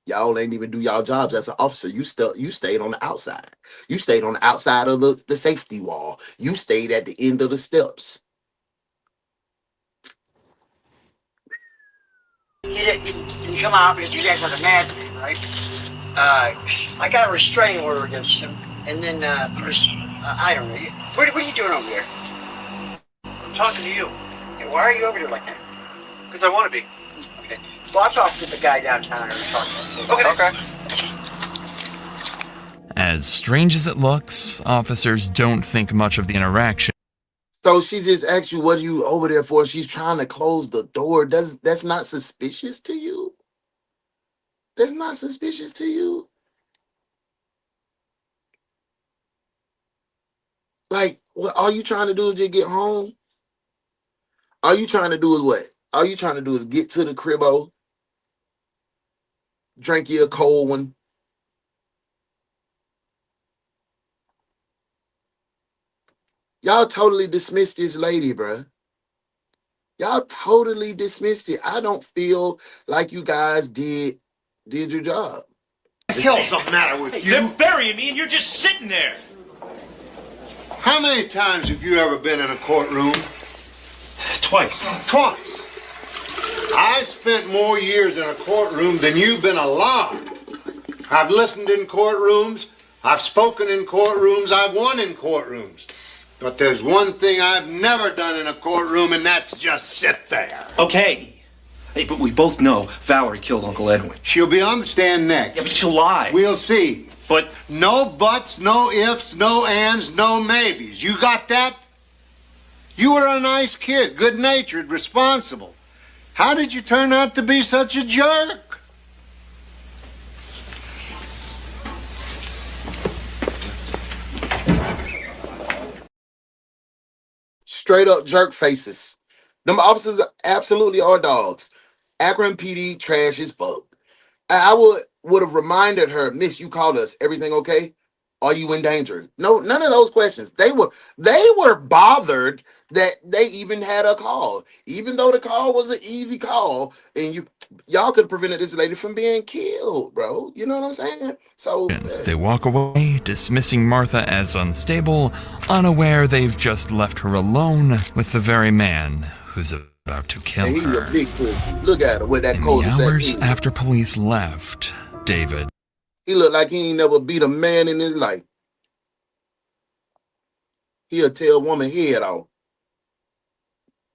Y'all ain't even do y'all jobs as an officer. You stayed on the outside. You stayed on the outside of the safety wall. You stayed at the end of the steps. You didn't come out because you guys were mad at me, right? I got a restraining order against him, and then I don't know. What are you doing over there? I'm talking to you. Okay, why are you over there like that? Because I want to be. Okay. Well, I'll talk to the guy downtown. Okay. As strange as it looks, officers don't think much of the interaction. So she just asked you, what are you over there for? She's trying to close the door. That's not suspicious to you? That's not suspicious to you? Like, what all you trying to do is just get home? All you trying to do is what? All you trying to do is get to the cribbo, drink you a cold one, Y'all totally dismissed this lady, bruh. Y'all totally dismissed it. I don't feel like you guys did your job. The hell's the matter with you? They're burying me and you're just sitting there. How many times have you ever been in a courtroom? Twice. Twice. I've spent more years in a courtroom than you've been alive. I've listened in courtrooms. I've spoken in courtrooms. I've won in courtrooms. But there's one thing I've never done in a courtroom, and that's just sit there. Okay. Hey, but we both know Valerie killed Uncle Edwin. She'll be on the stand next. Yeah, but she'll lie. We'll see. But no buts, no ifs, no ands, no maybes. You got that? You were a nice kid, good-natured, responsible. How did you turn out to be such a jerk? Straight up jerk faces. Them officers absolutely are dogs. Akron PD trash as fuck. I would have reminded her, Miss, you called us. Everything okay? Are you in danger? No, none of those questions. They were bothered that they even had a call, even though the call was an easy call, and y'all could have prevented this lady from being killed, bro. You know what I'm saying? So they walk away, dismissing Martha as unstable, unaware they've just left her alone with the very man who's about to kill he's her. A big pussy. Look at her with that In cold. the hours after police left, David. He looked like he ain't never beat a man in his life. He'll tear a woman head off.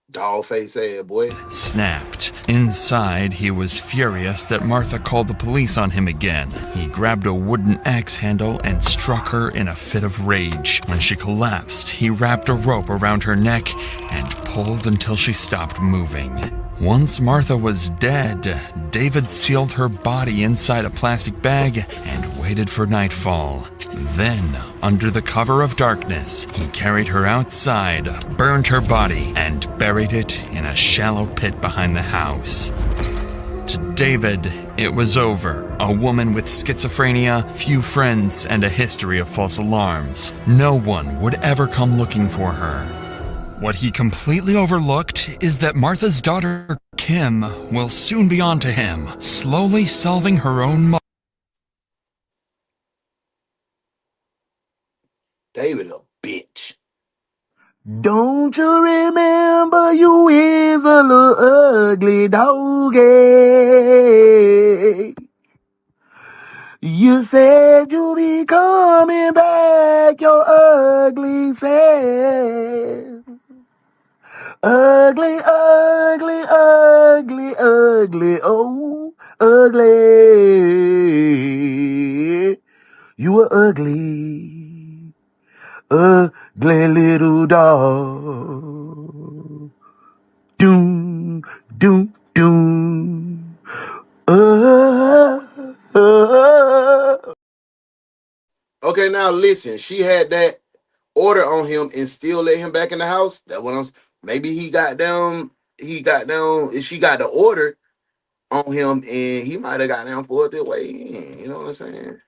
Dog face ass boy. Snapped. Inside, he was furious that Martha called the police on him again. He grabbed a wooden axe handle and struck her in a fit of rage. When she collapsed, he wrapped a rope around her neck and pulled until she stopped moving. Once Martha was dead, David sealed her body inside a plastic bag and waited for nightfall. Then, under the cover of darkness, he carried her outside, burned her body, and buried it in a shallow pit behind the house. To David, it was over. A woman with schizophrenia, few friends, and a history of false alarms. No one would ever come looking for her. What he completely overlooked is that Martha's daughter, Kim, will soon be on to him, slowly solving her own mother. David a bitch. Don't you remember you is a little ugly doggy? You said you'll be coming back, your ugly self. Ugly, ugly, ugly, ugly, oh, ugly. You were ugly, ugly little dog. Doom, doom, doom. Okay, now listen. She had that order on him and still let him back in the house. That what I'm. Maybe she got the order on him and he might have got down for it their way in. You know what I'm saying?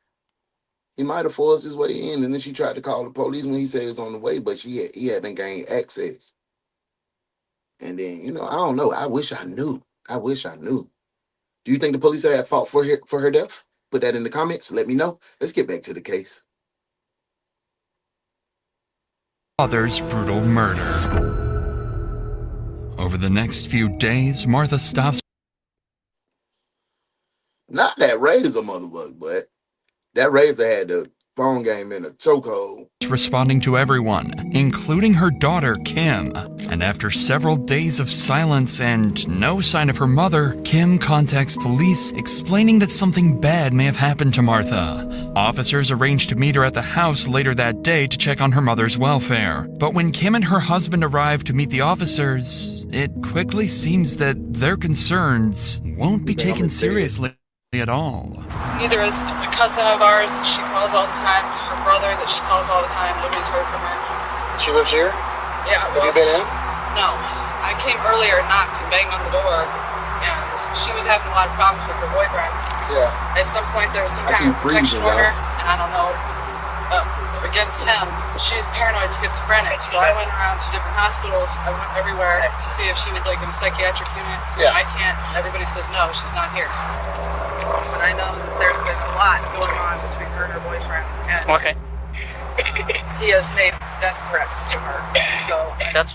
He might have forced his way in, and then she tried to call the police when he said he was on the way, but he hadn't gained access. And then, I don't know. I wish I knew. Do you think the police had fought for her death? Put that in the comments. Let me know. Let's get back to the case. Father's brutal murder. Over the next few days, Martha stops. Not that razor, motherfucker, but that razor had the phone game in a chokehold. Responding to everyone, including her daughter, Kim. And after several days of silence and no sign of her mother, Kim contacts police explaining that something bad may have happened to Martha. Officers arranged to meet her at the house later that day to check on her mother's welfare. But when Kim and her husband arrive to meet the officers, it quickly seems that their concerns won't be taken seriously at all. Neither is a cousin of ours that she calls all the time, her brother that she calls all the time. Nobody's heard from her. She lives here? Yeah. Have you been in? No. I came earlier, knocked, and banged on the door, and she was having a lot of problems with her boyfriend. Yeah. At some point, there was some kind of protection order, and I don't know. against him. She's paranoid schizophrenic, so I went around to different hospitals. I went everywhere to see if she was like in a psychiatric unit. Yeah. I can't. Everybody says no, she's not here. But I know that there's been a lot going on between her and her boyfriend. And Okay. he has made death threats to her. So That's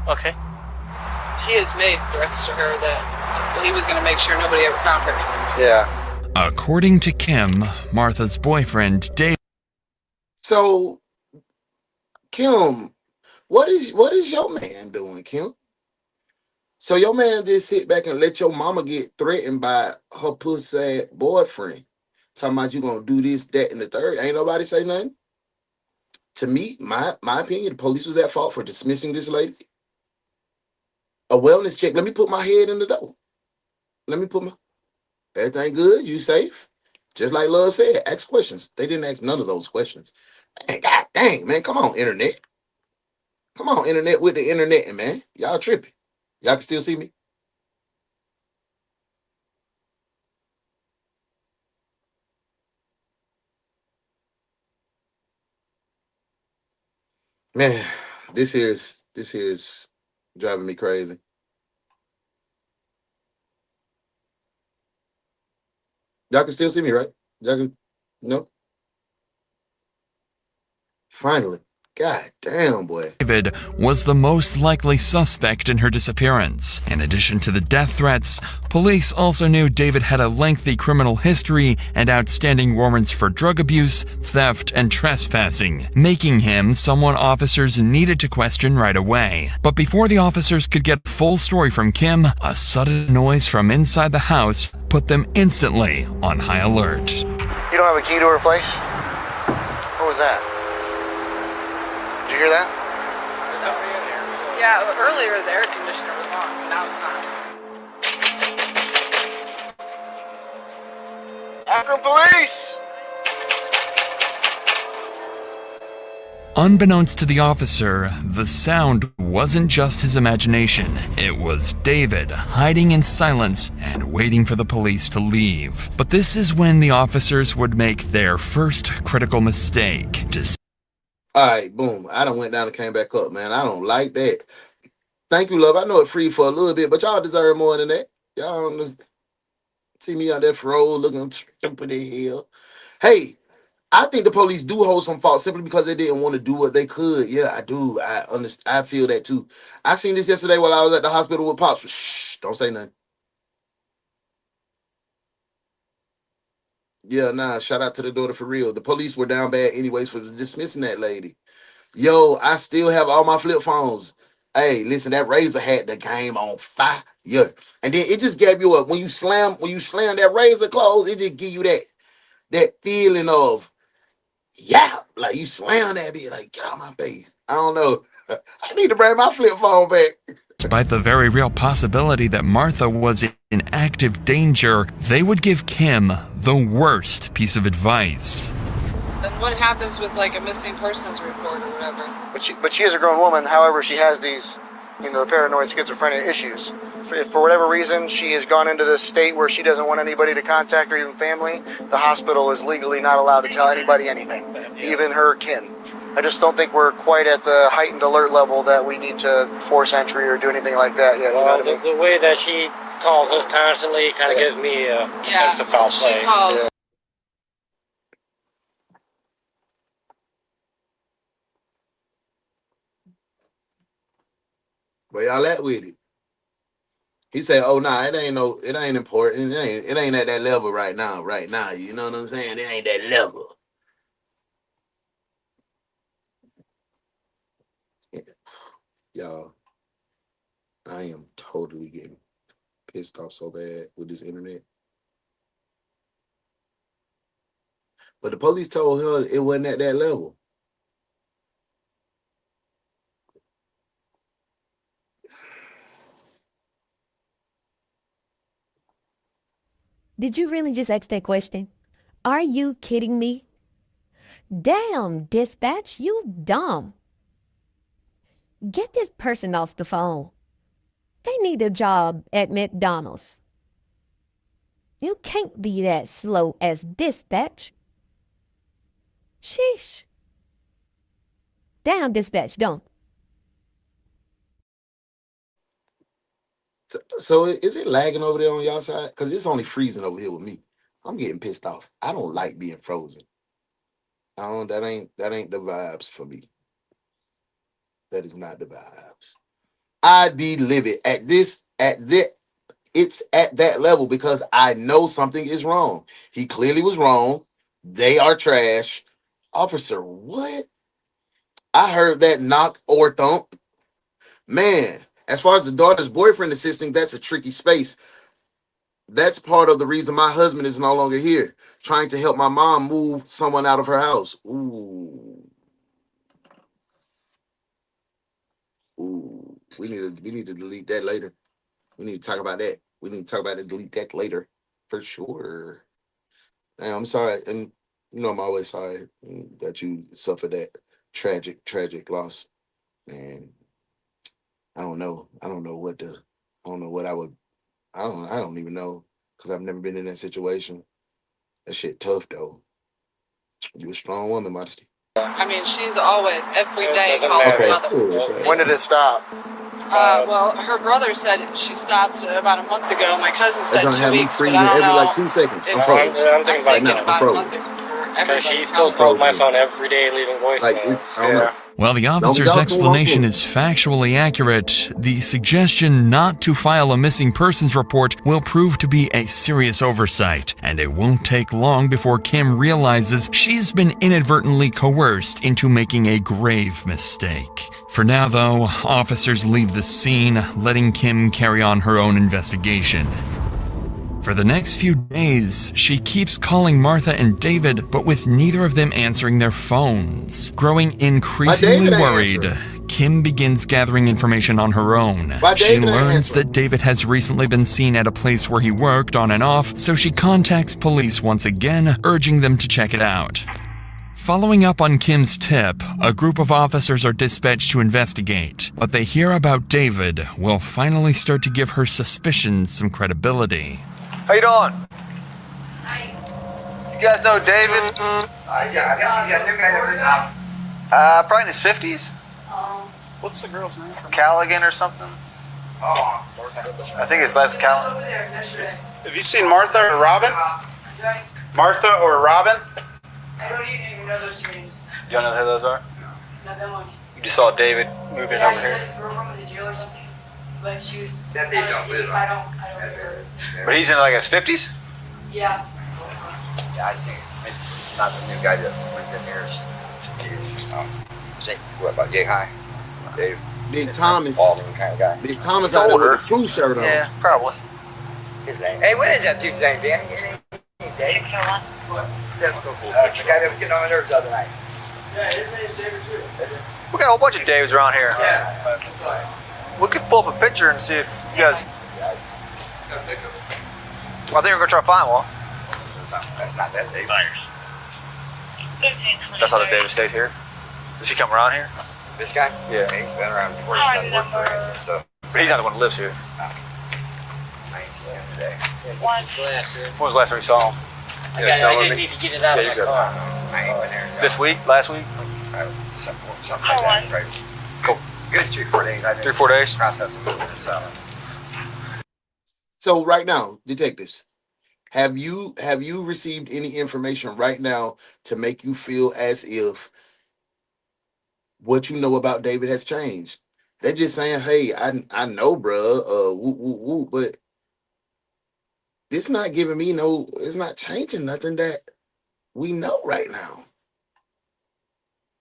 okay. he has made threats to her that he was going to make sure nobody ever found her. Yeah. According to Kim, Martha's boyfriend, Dave. So, Kim, what is your man doing, Kim? So your man just sit back and let your mama get threatened by her pussy boyfriend, talking about you gonna do this, that, and the third. Ain't nobody say nothing. To me, my opinion, the police was at fault for dismissing this lady. A wellness check. Let me put my head in the door. Let me put my everything good. You safe? Just like Love said, ask questions. They didn't ask none of those questions. Man, God dang, man, come on, internet. Come on, internet with the internet, man. Y'all tripping. Y'all can still see me? Man, this here's driving me crazy. Y'all can still see me, right? Y'all can no? Finally. God damn, boy. David was the most likely suspect in her disappearance. In addition to the death threats, police also knew David had a lengthy criminal history and outstanding warrants for drug abuse, theft, and trespassing, making him someone officers needed to question right away. But before the officers could get a full story from Kim, a sudden noise from inside the house put them instantly on high alert. You don't have a key to her place? What was that? Did you hear that? Yeah, earlier the air conditioner was on, but now it's not. Akron Police! Unbeknownst to the officer, the sound wasn't just his imagination. It was David hiding in silence and waiting for the police to leave. But this is when the officers would make their first critical mistake. All right, boom. I done went down and came back up, man. I don't like that. Thank you, love. I know it free for a little bit, but y'all deserve more than that. Y'all don't see me out there for road looking stupid as hell. Hey, I think the police do hold some fault simply because they didn't want to do what they could. Yeah, I do. I understand. I feel that too. I seen this yesterday while I was at the hospital with Pops. Shh, don't say nothing. Yeah, nah, shout out to the daughter for real. The police were down bad anyways for dismissing that lady. Yo, I still have all my flip phones. Hey, listen, that razor had the game on fire. And then it just gave you when you slam that razor close, it just give you that feeling of, yeah, like you slam that bitch, like, get out my face. I don't know. I need to bring my flip phone back. Despite the very real possibility that Martha was in active danger, they would give Kim the worst piece of advice. Then what happens with like a missing persons report or whatever? But she is a grown woman. However, she has these, paranoid schizophrenia issues. If for whatever reason she has gone into this state where she doesn't want anybody to contact her, even family, the hospital is legally not allowed to tell anybody anything, even her kin. I just don't think we're quite at the heightened alert level that we need to force entry or do anything like that yet. Well, the way that she calls us constantly kind of gives me a sense of foul play. She calls. Where y'all at with it? He said, "Oh nah, it ain't important. It ain't at that level right now. You know what I'm saying? It ain't that level." Yeah. Y'all, I am totally getting pissed off so bad with this internet. But the police told her it wasn't at that level. Did you really just ask that question? Are you kidding me? Damn, dispatch, you dumb. Get this person off the phone. They need a job at McDonald's. You can't be that slow as dispatch. Sheesh. Damn, dispatch, don't. So is it lagging over there on y'all side? Because it's only freezing over here with me. I'm getting pissed off. I don't like being frozen. That ain't the vibes for me. That is not the vibes. I'd be livid it's at that level because I know something is wrong. He clearly was wrong. They are trash. Officer, what? I heard that knock or thump. Man, as far as the daughter's boyfriend assisting, that's a tricky space. That's part of the reason my husband is no longer here, trying to help my mom move someone out of her house. Ooh. We need to delete that later. We need to talk about that. We need to talk about it, delete that later. For sure. Hey, I'm sorry. And I'm always sorry that you suffered that tragic loss. And I don't know what I don't even know because I've never been in that situation. That shit tough though. You a strong woman, Modesty. I mean, she's always, every day, calls her mother. When did it stop? Well, her brother said she stopped about a month ago. My cousin said 2 weeks, but I don't every know. like 2 seconds. I'm thinking about a month. Because she still called my phone every day, leaving voicemails. While the officer's explanation is factually accurate, the suggestion not to file a missing persons report will prove to be a serious oversight, and it won't take long before Kim realizes she's been inadvertently coerced into making a grave mistake. For now, though, officers leave the scene, letting Kim carry on her own investigation. For the next few days, she keeps calling Martha and David, but with neither of them answering their phones. Growing increasingly worried, Kim begins gathering information on her own. She learns that David has recently been seen at a place where he worked on and off, so she contacts police once again, urging them to check it out. Following up on Kim's tip, a group of officers are dispatched to investigate. What they hear about David will finally start to give her suspicions some credibility. How you doing? You guys know David? Probably in his 50s. What's the girl's name? Callaghan or something? I think it's last Callaghan. Have you seen Martha or Robin? Martha or Robin? I don't even know those names. You don't know who those are? No, them ones. You just saw David move in over he said here. his girlfriend was in jail or something. But she was. That I don't hear. But he's in like his 50s? Yeah. Yeah, I think it's not the new guy that lived in here. What about Jay High? Dave? Big Thomas. Balding kind of guy. Big Thomas out there with a crew shirt on. Yeah, probably. His name. Hey, what is that dude's name, Danny? Dave? What? The guy that was getting on my nerves the other night. Yeah, his name's David too. We got a whole bunch of Davids around here. Yeah. We could pull up a picture and see if you guys. I think we're gonna try to find one. That's not that David. That's how the David stays here. Does he come around here? This guy? Yeah. He's been around before. He's done work for him and stuff. But he's not the one that lives here. I ain't seen him today. When was the last time you saw him? I just need to get it out of my car. I ain't been there. This week? Last week? Something like that. Right. Cool. Good 3-4 days. 3-4 days. Processing. So right now, detectives, have you received any information right now to make you feel as if what you know about David has changed? They're just saying, "Hey, I know, bruh, woo, woo, woo," but it's not giving me it's not changing nothing that we know right now.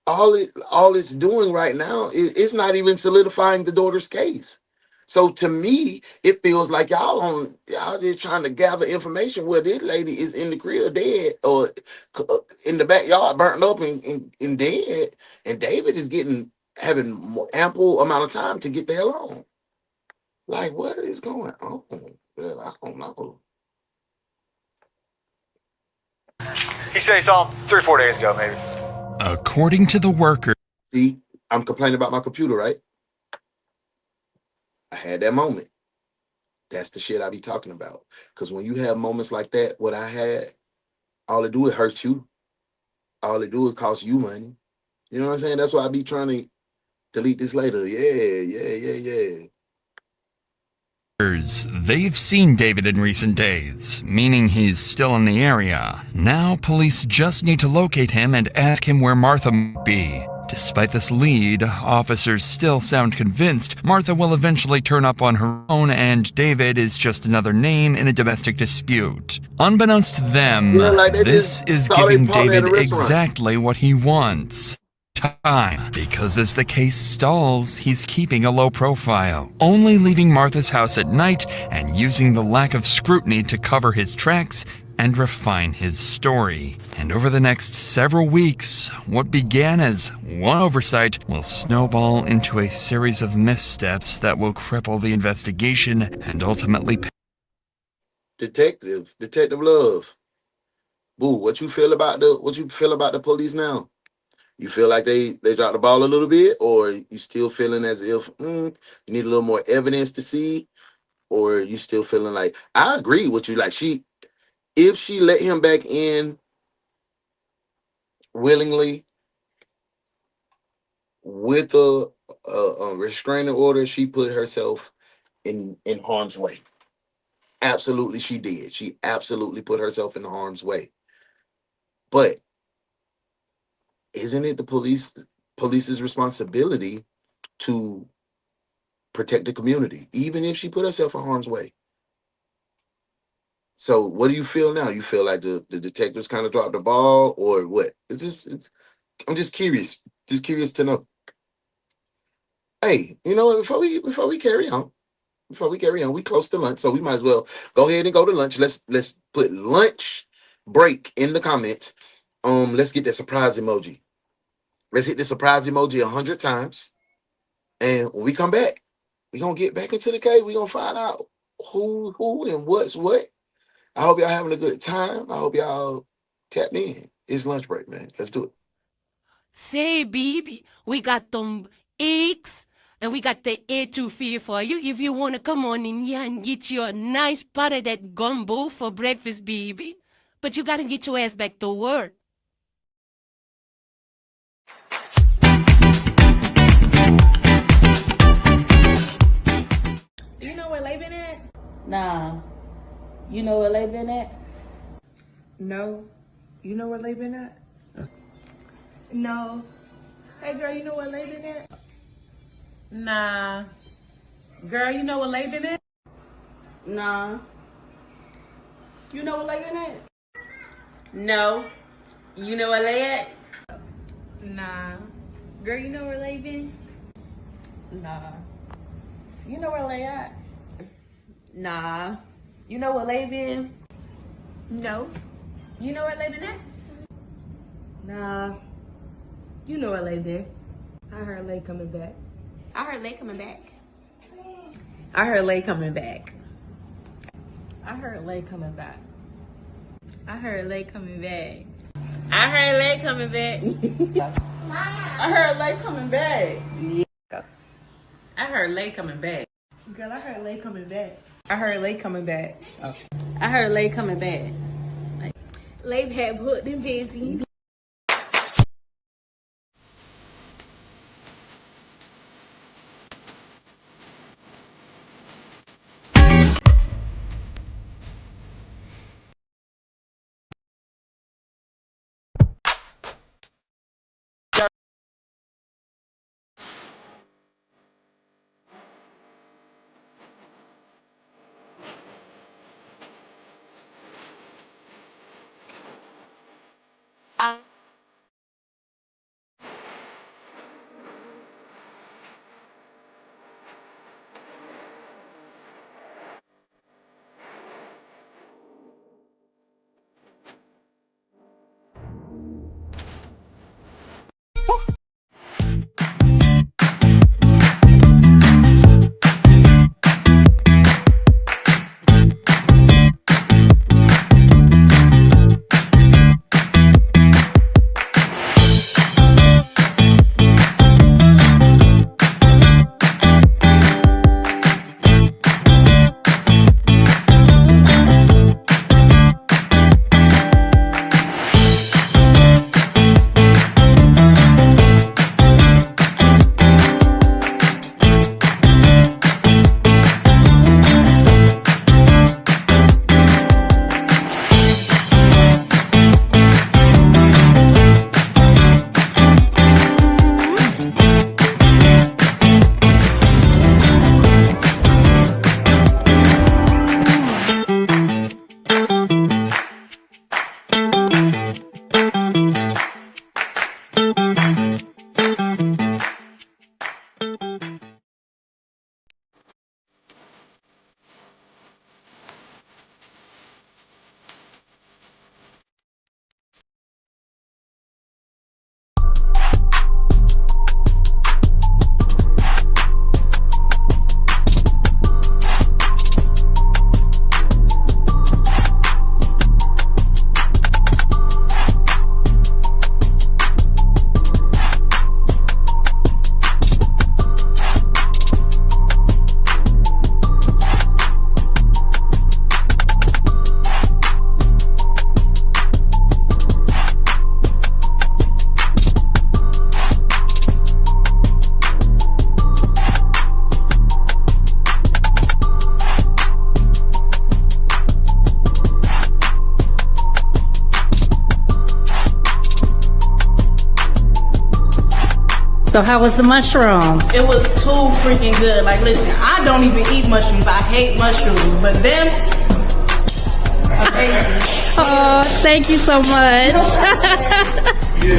All it's doing right now it's not even solidifying the daughter's case. So to me, it feels like y'all just trying to gather information where this lady is in the crib dead or in the backyard burnt up and dead, and David is having ample amount of time to get the hell on. Like, what is going on? Well, I don't know. He said he saw him 3 or 4 days ago, maybe. According to the worker. See, I'm complaining about my computer, right? I had that moment. That's the shit I be talking about. Because when you have moments like that, what I had, all it do is hurt you. All it do is cost you money. You know what I'm saying? That's why I be trying to delete this later. Yeah. They've seen David in recent days, meaning he's still in the area. Now police just need to locate him and ask him where Martha might be. Despite this lead, officers still sound convinced Martha will eventually turn up on her own and David is just another name in a domestic dispute. Unbeknownst to them, this is giving David exactly what he wants. Time, because as the case stalls, he's keeping a low profile, only leaving Martha's house at night and using the lack of scrutiny to cover his tracks and refine his story. And over the next several weeks, what began as one oversight will snowball into a series of missteps that will cripple the investigation and ultimately Detective Love. Boo, what you feel about the police now? You feel like they dropped the ball a little bit, or you still feeling as if you need a little more evidence to see, or you still feeling like I agree with you, like if she let him back in willingly with a restraining order, she put herself in harm's way. Absolutely, she did. She absolutely put herself in harm's way. But isn't it the police's responsibility to protect the community, even if she put herself in harm's way? So what do you feel now? You feel like the detectives kind of dropped the ball, or what? I'm just curious to know. Hey, you know what, before we carry on, we close to lunch, so we might as well go ahead and go to lunch. Let's put lunch break in the comments. Let's get that surprise emoji. Let's hit the surprise emoji 100 times. And when we come back, we're gonna get back into the cave. We're gonna find out who and what's what. I hope y'all having a good time. I hope y'all tap in. It's lunch break, man. Let's do it. Say, baby, we got them eggs and we got the etouffee for you. If you want to come on in here and get you a nice pot of that gumbo for breakfast, baby. But you got to get your ass back to work. You know where Lay been at? Nah. You know where Lay been at? No. You know where Lay been at? No. Hey girl, you know where Lay been at? Nah. Girl, you know where Lay been at? Nah. You know where Lay been at? No. You know where Lay at? Nah. Girl, you know where Lay been? Nah. You know where Lay at? Nah. You know where Lay been? No. You know where Lay been at? Nah. You know where Lay been. I heard Lay coming back. I heard Lay coming back. I heard Lay coming back. I heard Lay coming back. I heard Lay coming back. I heard Lay coming back. I heard Lay coming back. Yeah. I heard Lay coming back. Girl, I heard Lay coming back. I heard Lay coming back. Oh. I heard Lay coming back. Lay had put them busy. So how was the mushrooms? It was too freaking good. Like, listen, I don't even eat mushrooms. I hate mushrooms, but them, amazing. Oh, thank you so much.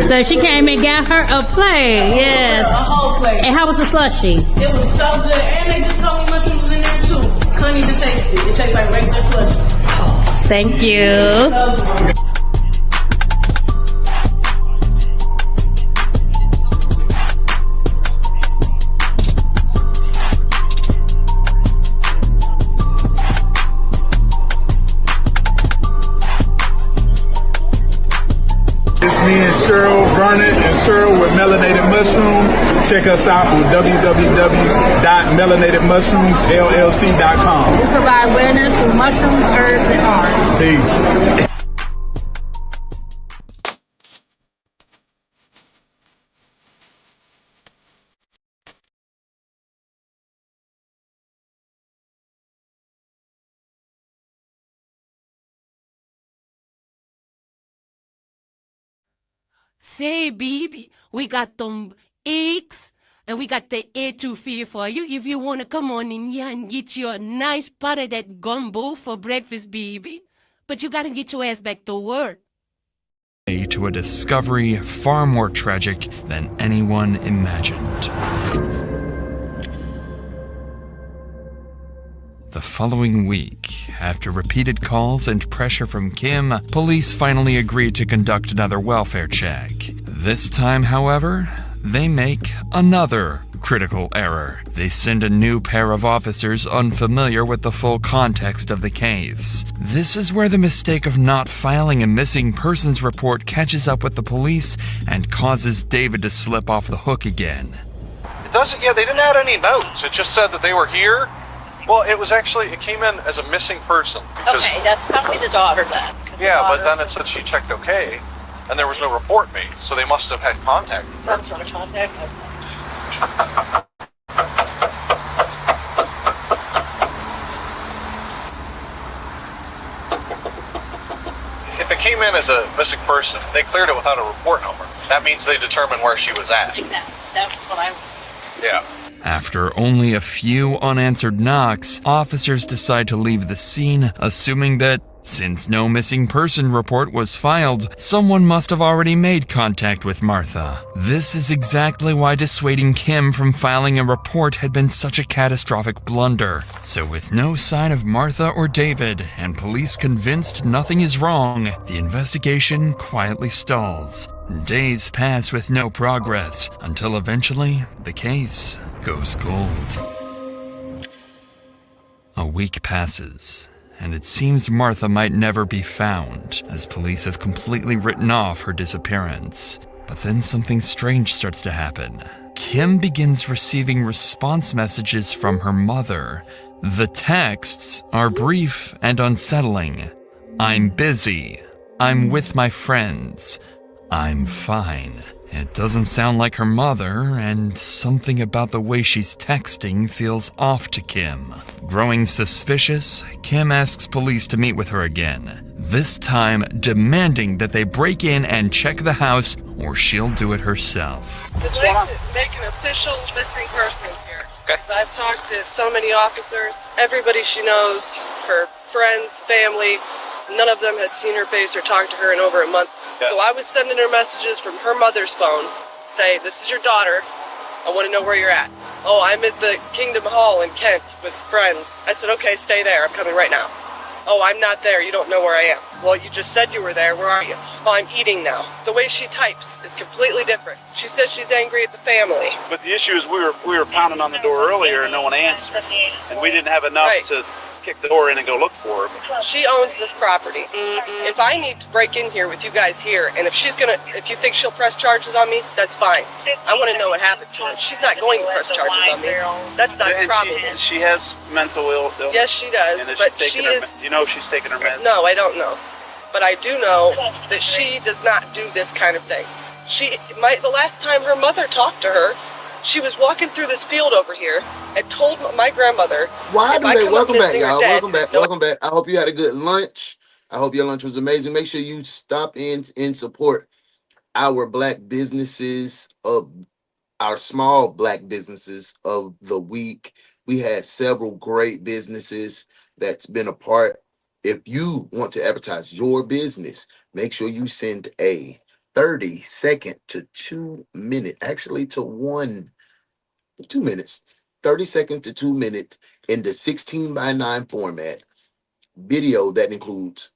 So she came and got her a plate. Yes. A whole plate. And how was the slushy? It was so good. And they just told me mushrooms was in there too. Couldn't even taste it. It tastes like regular slushy. Thank you. It's me and Cheryl Vernon and Cheryl with Melanated Mushrooms. Check us out on www.melanatedmushroomsllc.com. We provide awareness through mushrooms, herbs, and art. Peace. Say, baby, we got them eggs and we got the etouffee for you. If you want to come on in here and get you a nice pot of that gumbo for breakfast, baby. But you got to get your ass back to work. To a discovery far more tragic than anyone imagined. The following week, after repeated calls and pressure from Kim, police finally agreed to conduct another welfare check. This time, however, they make another critical error. They send a new pair of officers unfamiliar with the full context of the case. This is where the mistake of not filing a missing persons report catches up with the police and causes David to slip off the hook again. It doesn't, yeah, they didn't add any notes. It just said that they were here. Well, it came in as a missing person. Okay, that's probably the daughter then. Yeah, but then it said she checked okay, and there was no report made, so they must have had contact. Some sort of contact. If it came in as a missing person, they cleared it without a report number. That means they determined where she was at. Exactly. That's what I was. Yeah. After only a few unanswered knocks, officers decide to leave the scene, assuming that since no missing person report was filed, someone must have already made contact with Martha. This is exactly why dissuading Kim from filing a report had been such a catastrophic blunder. So with no sign of Martha or David, and police convinced nothing is wrong, the investigation quietly stalls. Days pass with no progress, until eventually, the case goes cold. A week passes, and it seems Martha might never be found, as police have completely written off her disappearance. But then something strange starts to happen. Kim begins receiving response messages from her mother. The texts are brief and unsettling. I'm busy. I'm with my friends. I'm fine. It doesn't sound like her mother, and something about the way she's texting feels off to Kim. Growing suspicious, Kim asks police to meet with her again, this time demanding that they break in and check the house, or she'll do it herself. Make an official missing persons here. Because I've talked to so many officers, everybody she knows, her friends, family, none of them has seen her face or talked to her in over a month. So I was sending her messages from her mother's phone, say, this is your daughter, I want to know where you're at. Oh, I'm at the Kingdom Hall in Kent with friends. I said, okay, stay there, I'm coming right now. Oh, I'm not there, you don't know where I am. Well, you just said you were there, where are you? Oh, I'm eating now. The way she types is completely different. She says she's angry at the family. But the issue is we were pounding on the door earlier and no one answered. And we didn't have enough to kick the door in and go look for her. She owns this property. If I need to break in here with you guys here, and if you think she'll press charges on me, that's fine. I want to know what happened to her. She's not going to press charges on me. That's not the problem. She has mental illness. Yes, she does. But she is. Do you know if she's taking her meds? No, I don't know. But I do know that she does not do this kind of thing. The last time her mother talked to her, she was walking through this field over here and told my grandmother, welcome back, y'all. Welcome back. I hope you had a good lunch. I hope your lunch was amazing. Make sure you stop in and support our Black businesses our small Black businesses of the week. We had several great businesses that's been a part. If you want to advertise your business, make sure you send a 30-second to 2-minute, actually to 2 minutes, 30 seconds to 2 minutes in the 16:9 format video that includes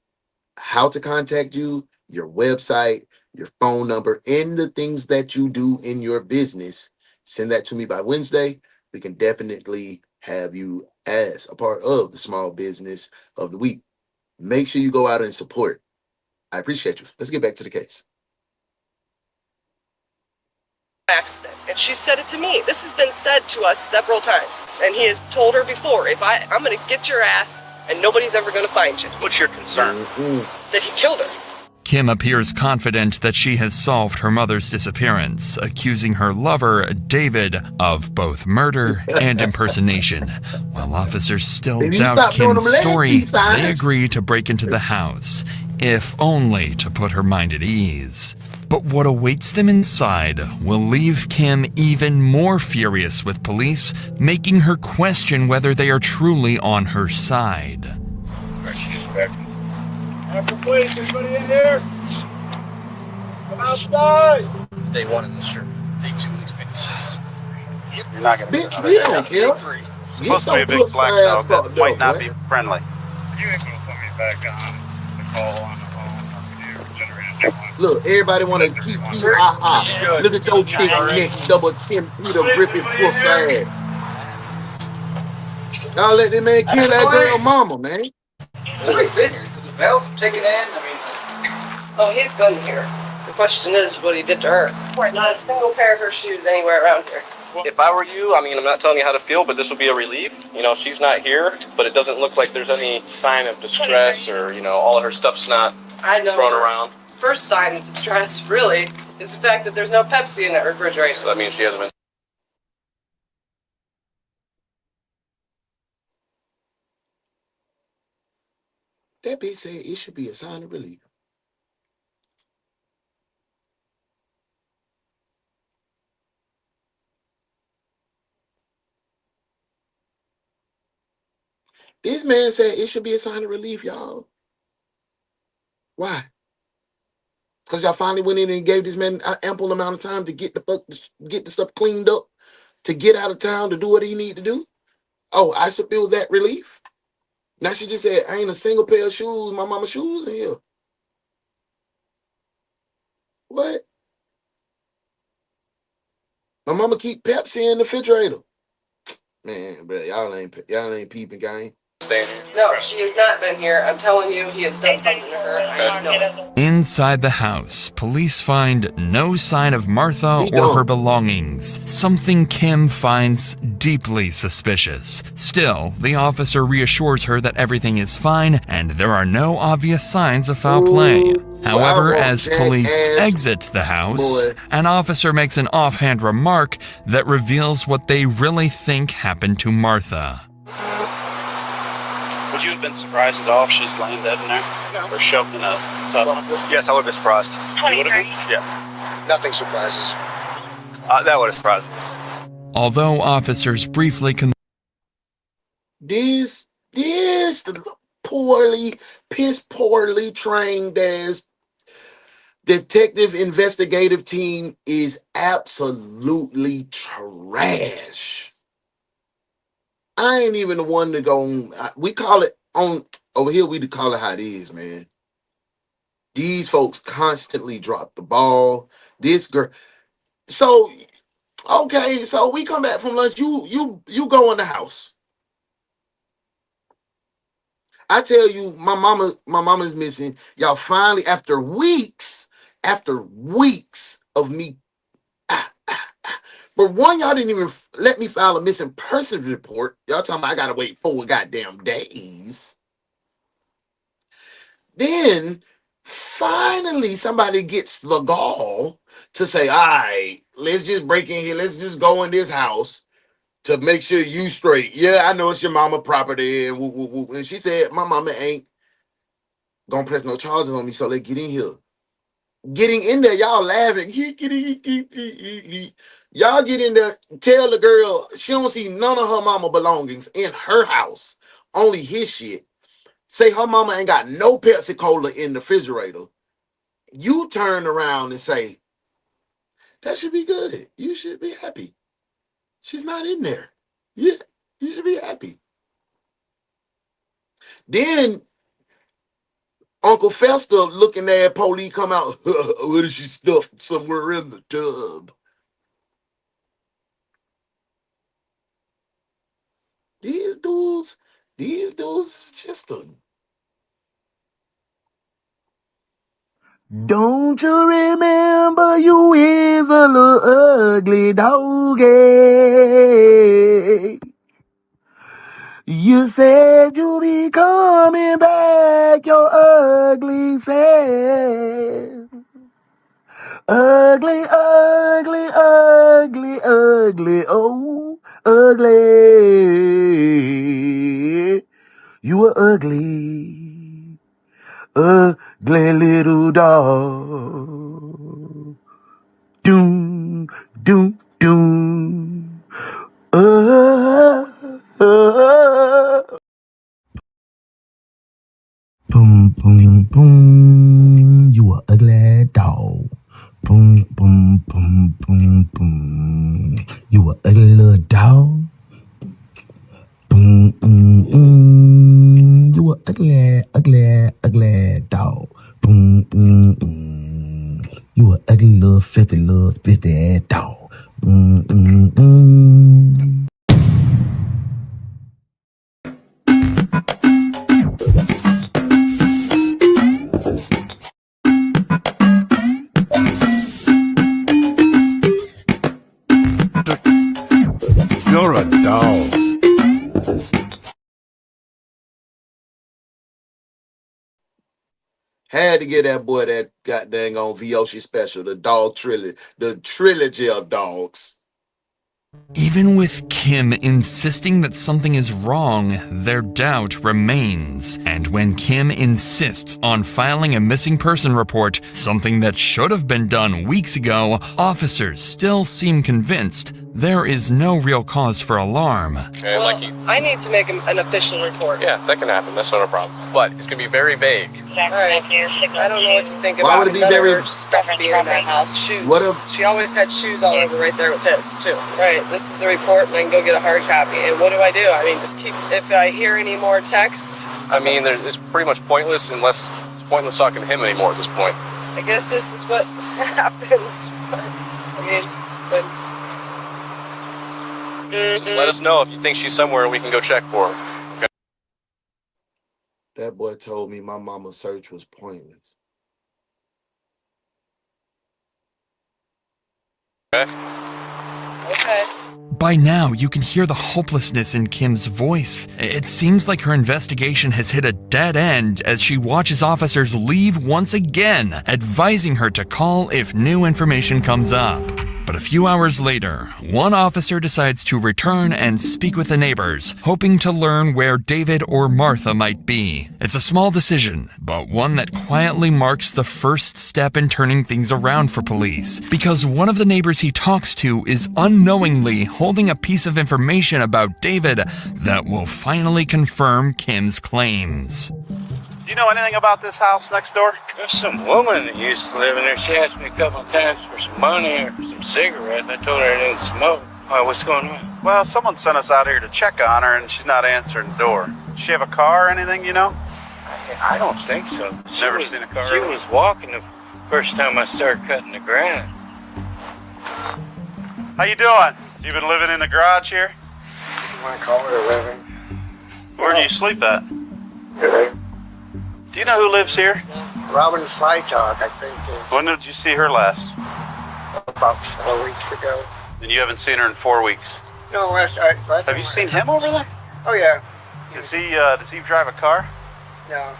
how to contact you, your website, your phone number, and the things that you do in your business. Send that to me by Wednesday. We can definitely have you as a part of the small business of the week. Make sure you go out and support. I appreciate you. Let's get back to the case. Accident, and she said it to me. This has been said to us several times, and he has told her before, I'm going to get your ass and nobody's ever going to find you. What's your concern? That he killed her. Kim appears confident that she has solved her mother's disappearance, accusing her lover, David, of both murder and impersonation. While officers still doubt Kim's story, they agree to break into the house, if only to put her mind at ease. But what awaits them inside will leave Kim even more furious with police, making her question whether they are truly on her side. Police, anybody in here? Come outside! It's day 1 in this shirt. Day 2 in these pictures. You're not going to get another day. Don't care. It's supposed to be a big black dog that might not be friendly. You ain't going to put me back on the call on the phone. You generated a new one. Look, everybody want to keep you Look at your big neck, double chin, Peter Griffin, full ass. Y'all let that man kill that girl mama, man. Who's been here? The bells taken in? Oh, he's been here. The question is what he did to her. Not a single pair of her shoes anywhere around here. If I were you, I'm not telling you how to feel, but this would be a relief. She's not here, but it doesn't look like there's any sign of distress or, all of her stuff's not thrown around. First sign of distress, really, is the fact that there's no Pepsi in that refrigerator. So that means she hasn't been. That bitch said it should be a sign of relief. This man said it should be a sign of relief, y'all. Why? Because y'all finally went in and gave this man an ample amount of time to get the stuff cleaned up, to get out of town, to do what he need to do. Oh, I should feel that relief. Now she just said, I ain't a single pair of shoes, my mama's shoes in here. What? My mama keep Pepsi in the refrigerator. Man, bro, y'all ain't peeping, gang. No, she has not been here. I'm telling you, he has done something to her. I know it. Inside the house, police find no sign of Martha or her belongings, something Kim finds deeply suspicious. Still, the officer reassures her that everything is fine and there are no obvious signs of foul play. However, as police exit the house, an officer makes an offhand remark that reveals what they really think happened to Martha. Would you have been surprised at all if she's laying dead in there? Or shoved in a tub? Yes, I would have been surprised. You would have been? Yeah. Nothing surprises. That would have surprised me. Although officers briefly This poorly trained as detective investigative team is absolutely trash. I ain't even the one to go on. We call it on over here. We call it how it is, man. These folks constantly drop the ball. This girl. So, okay. So we come back from lunch. You go in the house. I tell you, my mama's missing. Y'all finally, after weeks of me. But one, y'all didn't even let me file a missing person report. Y'all talking about I gotta wait 4 goddamn days. Then finally somebody gets the gall to say, all right, let's just break in here. Let's just go in this house to make sure you straight. Yeah, I know it's your mama property and woo, woo, woo. And she said, my mama ain't gonna press no charges on me, so let's get in here. Getting in there, y'all laughing. Y'all get in there, tell the girl she don't see none of her mama belongings in her house, only his shit. Say her mama ain't got no Pepsi Cola in the refrigerator. You turn around and say, that should be good. You should be happy. She's not in there. Yeah, you should be happy. Then Uncle Fester looking at police come out. What is she stuffed somewhere in the tub? These dudes just a... Don't you remember you is a little ugly doggy? You said you'll be coming back, your ugly self. Ugly, ugly, ugly, ugly, oh, ugly. You were ugly, ugly little dog. Doom, doom, doom. Boom, boom, boom. You a ugly dog. Boom, boom, boom, boom, boom. You a ugly little dog. Boom, boom, boom. You a ugly, ugly, ugly dog. Boom, boom, boom. You a ugly little filthy ass dog. Boom, boom, boom. You're a dog. Had to get that boy that goddamn on Vyoshi special, the dog trilogy, the trilogy of dogs. Even with Kim insisting that something is wrong, their doubt remains. And when Kim insists on filing a missing person report, something that should have been done weeks ago, officers still seem convinced there is no real cause for alarm. Well, I need to make an official report. Yeah, that can happen. That's not a problem. But it's going to be very vague. All right. I don't know what to think Why about would it be none of very- her stuff being in that house. Shoes. What if- She always had shoes all over right there with his, too. Right, this is the report, and I can go get a hard copy. And what do? I mean, just keep... If I hear any more texts... I mean, it's pretty much pointless unless it's pointless talking to him anymore at this point. I guess this is what happens. I mean, but... Just let us know if you think she's somewhere and we can go check for her. Okay? That boy told me my mama's search was pointless. Okay. Okay. By now, you can hear the hopelessness in Kim's voice. It seems like her investigation has hit a dead end as she watches officers leave once again, advising her to call if new information comes up. But a few hours later, one officer decides to return and speak with the neighbors, hoping to learn where David or Martha might be. It's a small decision, but one that quietly marks the first step in turning things around for police, because one of the neighbors he talks to is unknowingly holding a piece of information about David that will finally confirm Kim's claims. Do you know anything about this house next door? There's some woman that used to live in there. She asked me a couple of times for some money or some cigarettes. I told her I didn't smoke. Why, what's going on? Well, someone sent us out here to check on her, and she's not answering the door. Does she have a car or anything, you know? I don't think so. Never seen a car. She was walking the first time I started cutting the grass. How you doing? You been living in the garage here? You want to call it a living? Where do you sleep at? Good. Do you know who lives here? Robin Freitag, I think. When did you see her last? About 4 weeks ago. And you haven't seen her in 4 weeks. No, last Have you seen him over there? Oh, yeah. Does he drive a car? No,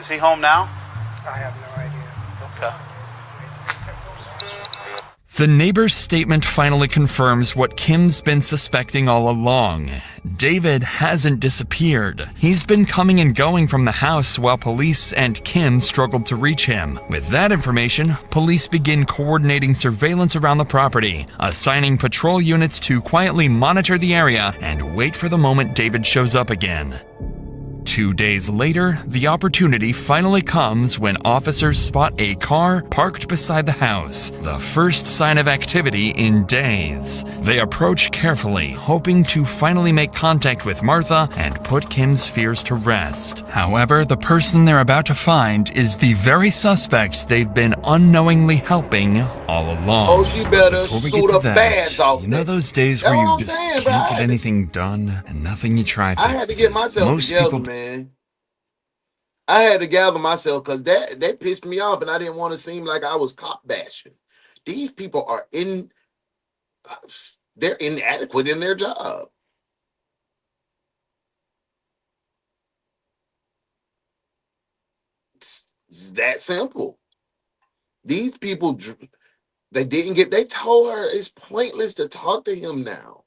Is he home now? I have no idea. Okay. The neighbor's statement finally confirms what Kim's been suspecting all along. David hasn't disappeared. He's been coming and going from the house while police and Kim struggled to reach him. With that information, police begin coordinating surveillance around the property, assigning patrol units to quietly monitor the area and wait for the moment David shows up again. 2 days later, the opportunity finally comes when officers spot a car parked beside the house, the first sign of activity in days. They approach carefully, hoping to finally make contact with Martha and put Kim's fears to rest. However, the person they're about to find is the very suspect they've been unknowingly helping all along. Oh, she better Before we sue get to the fans that, off you know me. those days That's where what you I'm just saying, can't bro. get anything done and nothing you try I had to fixes get it? myself Most together, people man. I had to gather myself because that pissed me off, and I didn't want to seem like I was cop bashing. These people are they're inadequate in their job. It's that simple. These people, they told her it's pointless to talk to him now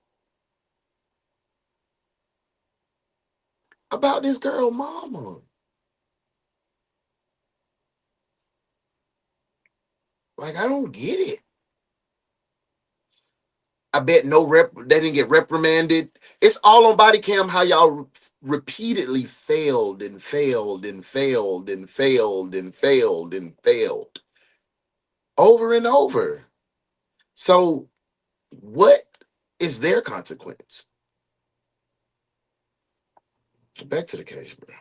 about this girl mama. Like, I don't get it. I bet they didn't get reprimanded. It's all on body cam how y'all repeatedly failed and failed and failed and failed and failed and failed over and over. So what is their consequence? Back to the case, bro.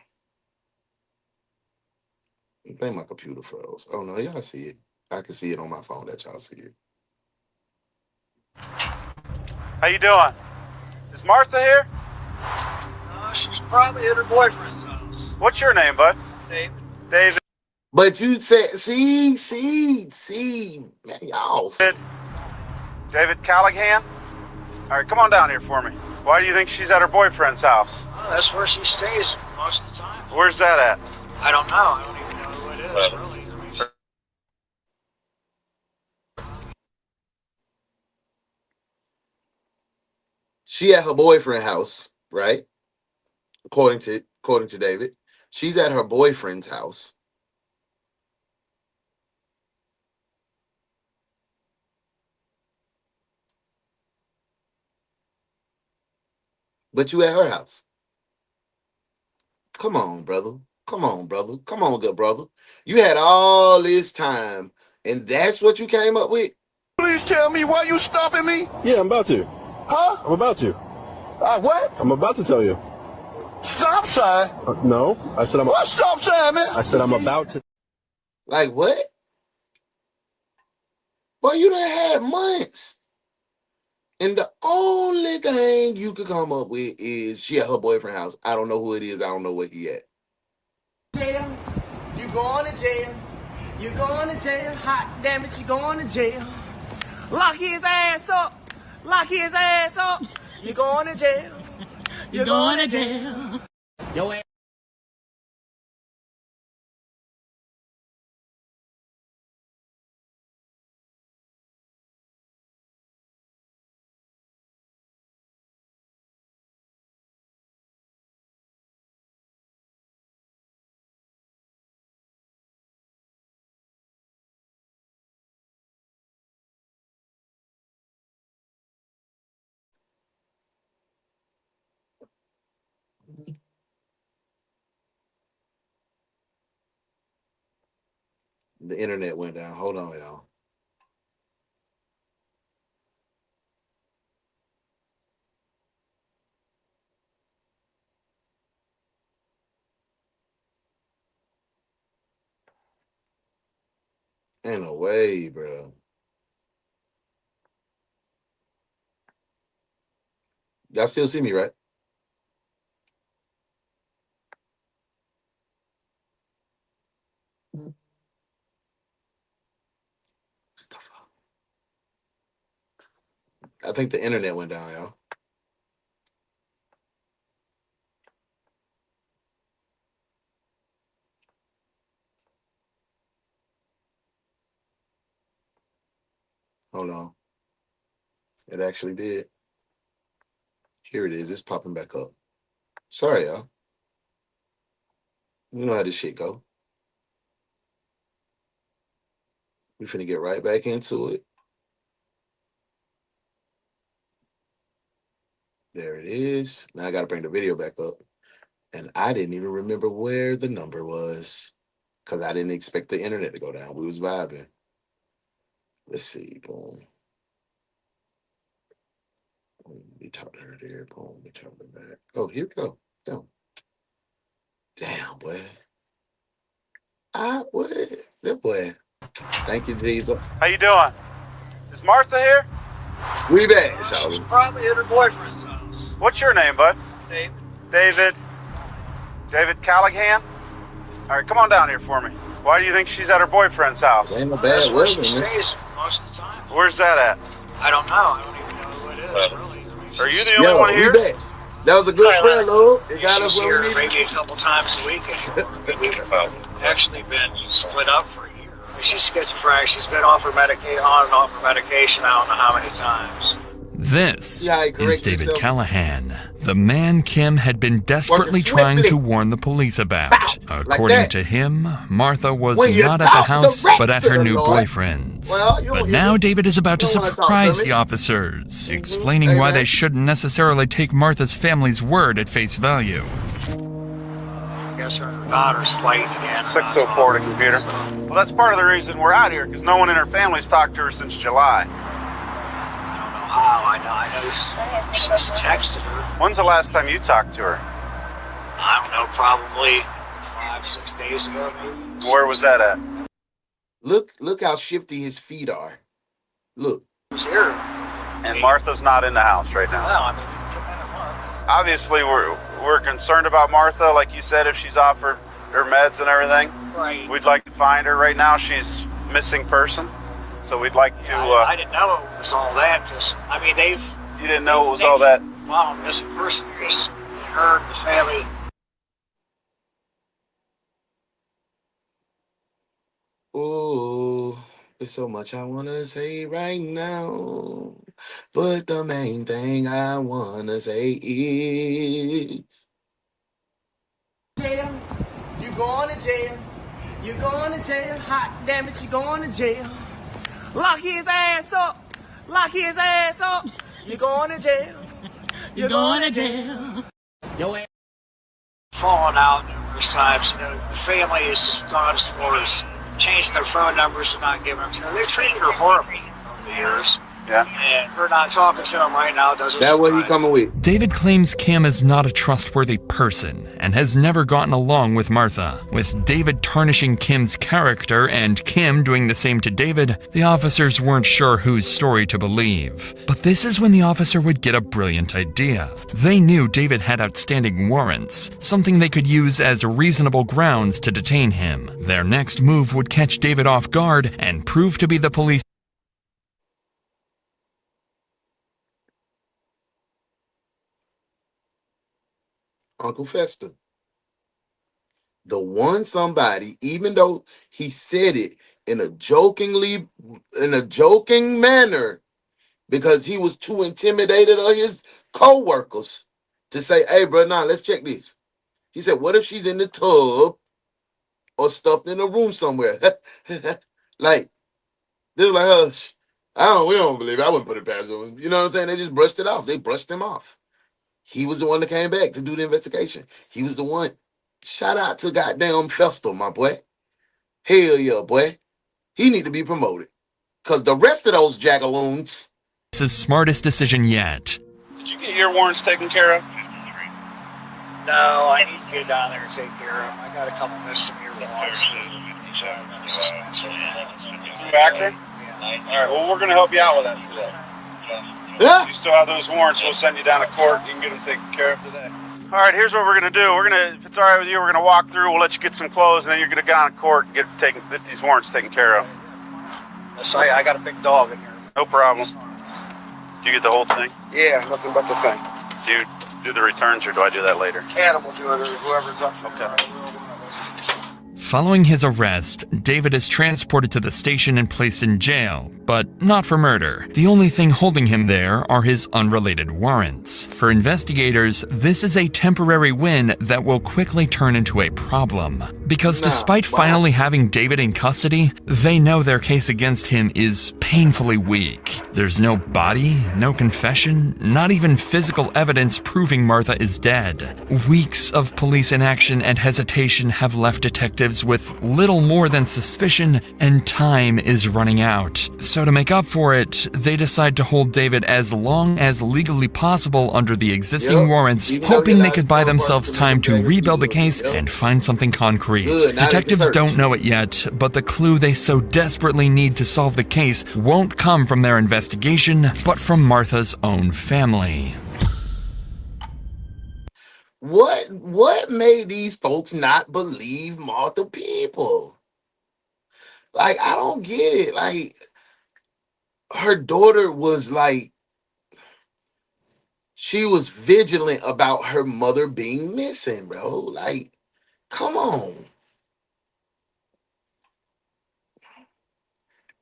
I think my computer froze. Oh no, y'all see it. I can see it on my phone that y'all see it. How you doing? Is Martha here? She's probably at her boyfriend's house. What's your name, bud? David. David. But you said, see, man, y'all. David Callahan? All right, come on down here for me. Why do you think she's at her boyfriend's house? Oh, that's where she stays most of the time. Where's that at? I don't know. I don't even know who it is, really. She at her boyfriend's house, right? According to David, she's at her boyfriend's house. But you at her house. Come on, brother. Come on, brother. Come on, good brother. You had all this time, and that's what you came up with? Please tell me why you stopping me? Yeah, I'm about to. Huh? I'm about to. What? I'm about to tell you. Stop sign? No, I said I'm. What stop sign, man? I said I'm about to. Like what? Well, you done had months. And the only thing you could come up with is she at her boyfriend's house. I don't know who it is. I don't know where he at. Jail. You going to jail. You going to jail. Hot damn it, you going to jail. Lock his ass up. Lock his ass up. You going to jail. You going to jail. Your ass. The internet went down. Hold on, y'all. Ain't no way, bro. Y'all still see me, right? I think the internet went down, y'all. Hold on. It actually did. Here it is. It's popping back up. Sorry, y'all. You know how this shit go. We finna get right back into it. There it is. Now I gotta bring the video back up. And I didn't even remember where the number was because I didn't expect the internet to go down. We was vibing. Let's see. Boom. We talked to her there. Boom. We talked to her back. Oh, here we go. Go. Damn, boy. Boy. That boy. Thank you, Jesus. How you doing? Is Martha here? We back. She's probably at her boyfriend's house. What's your name, bud? David. David Callahan? All right, come on down here for me. Why do you think she's at her boyfriend's house? That's where she stays most of the time. Where's that at? I don't know. I don't even know who it is, really. Are you the only one here? Back. That was a good prayer, Lord. It got us She's where we here needed. maybe a couple times a week anymore. We've actually been split up for a year. She's schizophrenic. She's been off her medication, on and off her medication, I don't know how many times. This is David Callahan, the man Kim had been desperately trying to warn the police about. According to him, Martha was not at the house, but at her new boyfriend's. But now David is about to surprise the officers, explaining why they shouldn't necessarily take Martha's family's word at face value. I guess her daughter's fighting again. 604 to computer. Well, that's part of the reason we're out here, because no one in her family's talked to her since July. How? I know she's texted her. When's the last time you talked to her? I don't know, probably 5-6 days ago, maybe. Where was that at? Look how shifty his feet are. Look. He's here. And Martha's not in the house right now. Well, I mean, you can come in a month. Obviously, we're concerned about Martha, like you said, if she's off her meds and everything. Right. We'd like to find her. Right now, she's missing person. So we'd like to... I didn't know it was all that. You didn't know it was all that? Well, missing person, because her and the family... Oh, there's so much I want to say right now. But the main thing I want to say is... Jail, you going to jail. You going to jail. Hot damn it, you going to jail. Lock his ass up. Lock his ass up. You going to jail. You going to jail. Your ass. Falling out numerous times. You know, the family has just gone as far as changing their phone numbers and not giving them to her. They've treated her horribly over the years. Yeah. And her not talking to him right now doesn't That what he surprise coming with. David claims Kim is not a trustworthy person and has never gotten along with Martha. With David tarnishing Kim's character and Kim doing the same to David, the officers weren't sure whose story to believe. But this is when the officer would get a brilliant idea. They knew David had outstanding warrants, something they could use as reasonable grounds to detain him. Their next move would catch David off guard and prove to be the police. Uncle Fester. The one somebody, even though he said it in a joking manner, because he was too intimidated of his co-workers to say, hey, bro, nah, let's check this. He said, what if she's in the tub or stuffed in a room somewhere? Like, they're like, hush. We don't believe it. I wouldn't put it past them. You know what I'm saying? They just brushed it off. They brushed him off. He was the one that came back to do the investigation. He was the one. Shout out to goddamn Fester, my boy. Hell yeah, boy. He need to be promoted. Because the rest of those jagaloons... It's his smartest decision yet. Did you get your warrants taken care of? No, I need to get down there and take care of them. I got a couple misdemeanor warrants. Through Akron? All right, well, we're going to help you out with that today. Yeah. You still have those warrants, we'll send you down to court. You can get them taken care of today. All right, here's what we're going to do. If it's all right with you, we're going to walk through. We'll let you get some clothes, and then you're going to go down to court and get these warrants taken care of. So I got a big dog in here. No problem. Do you get the whole thing? Yeah, nothing but the thing. Do you do the returns, or do I do that later? Adam will do it, or whoever's up. Okay. Following his arrest, David is transported to the station and placed in jail, but not for murder. The only thing holding him there are his unrelated warrants. For investigators, this is a temporary win that will quickly turn into a problem. Because despite finally having David in custody, they know their case against him is painfully weak. There's no body, no confession, not even physical evidence proving Martha is dead. Weeks of police inaction and hesitation have left detectives with little more than suspicion, and time is running out. So to make up for it, they decide to hold David as long as legally possible under the existing warrants, hoping they could buy themselves time to rebuild the case and find something concrete. Detectives don't know it yet, but the clue they so desperately need to solve the case won't come from their investigation, but from Martha's own family. What made these folks not believe Martha people? Like, I don't get it. Like, her daughter was like, she was vigilant about her mother being missing, bro. Like, come on.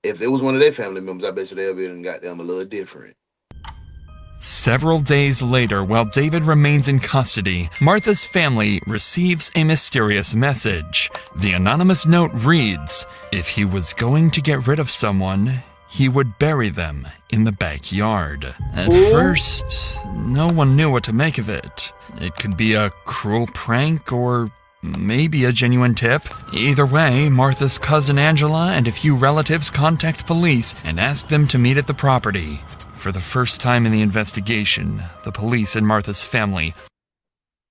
If it was one of their family members, I bet you they'll be goddamn a little different. Several days later, while David remains in custody, Martha's family receives a mysterious message. The anonymous note reads, if he was going to get rid of someone, he would bury them in the backyard. At first, no one knew what to make of it. It could be a cruel prank or maybe a genuine tip. Either way, Martha's cousin Angela and a few relatives contact police and ask them to meet at the property. For the first time in the investigation, the police and Martha's family.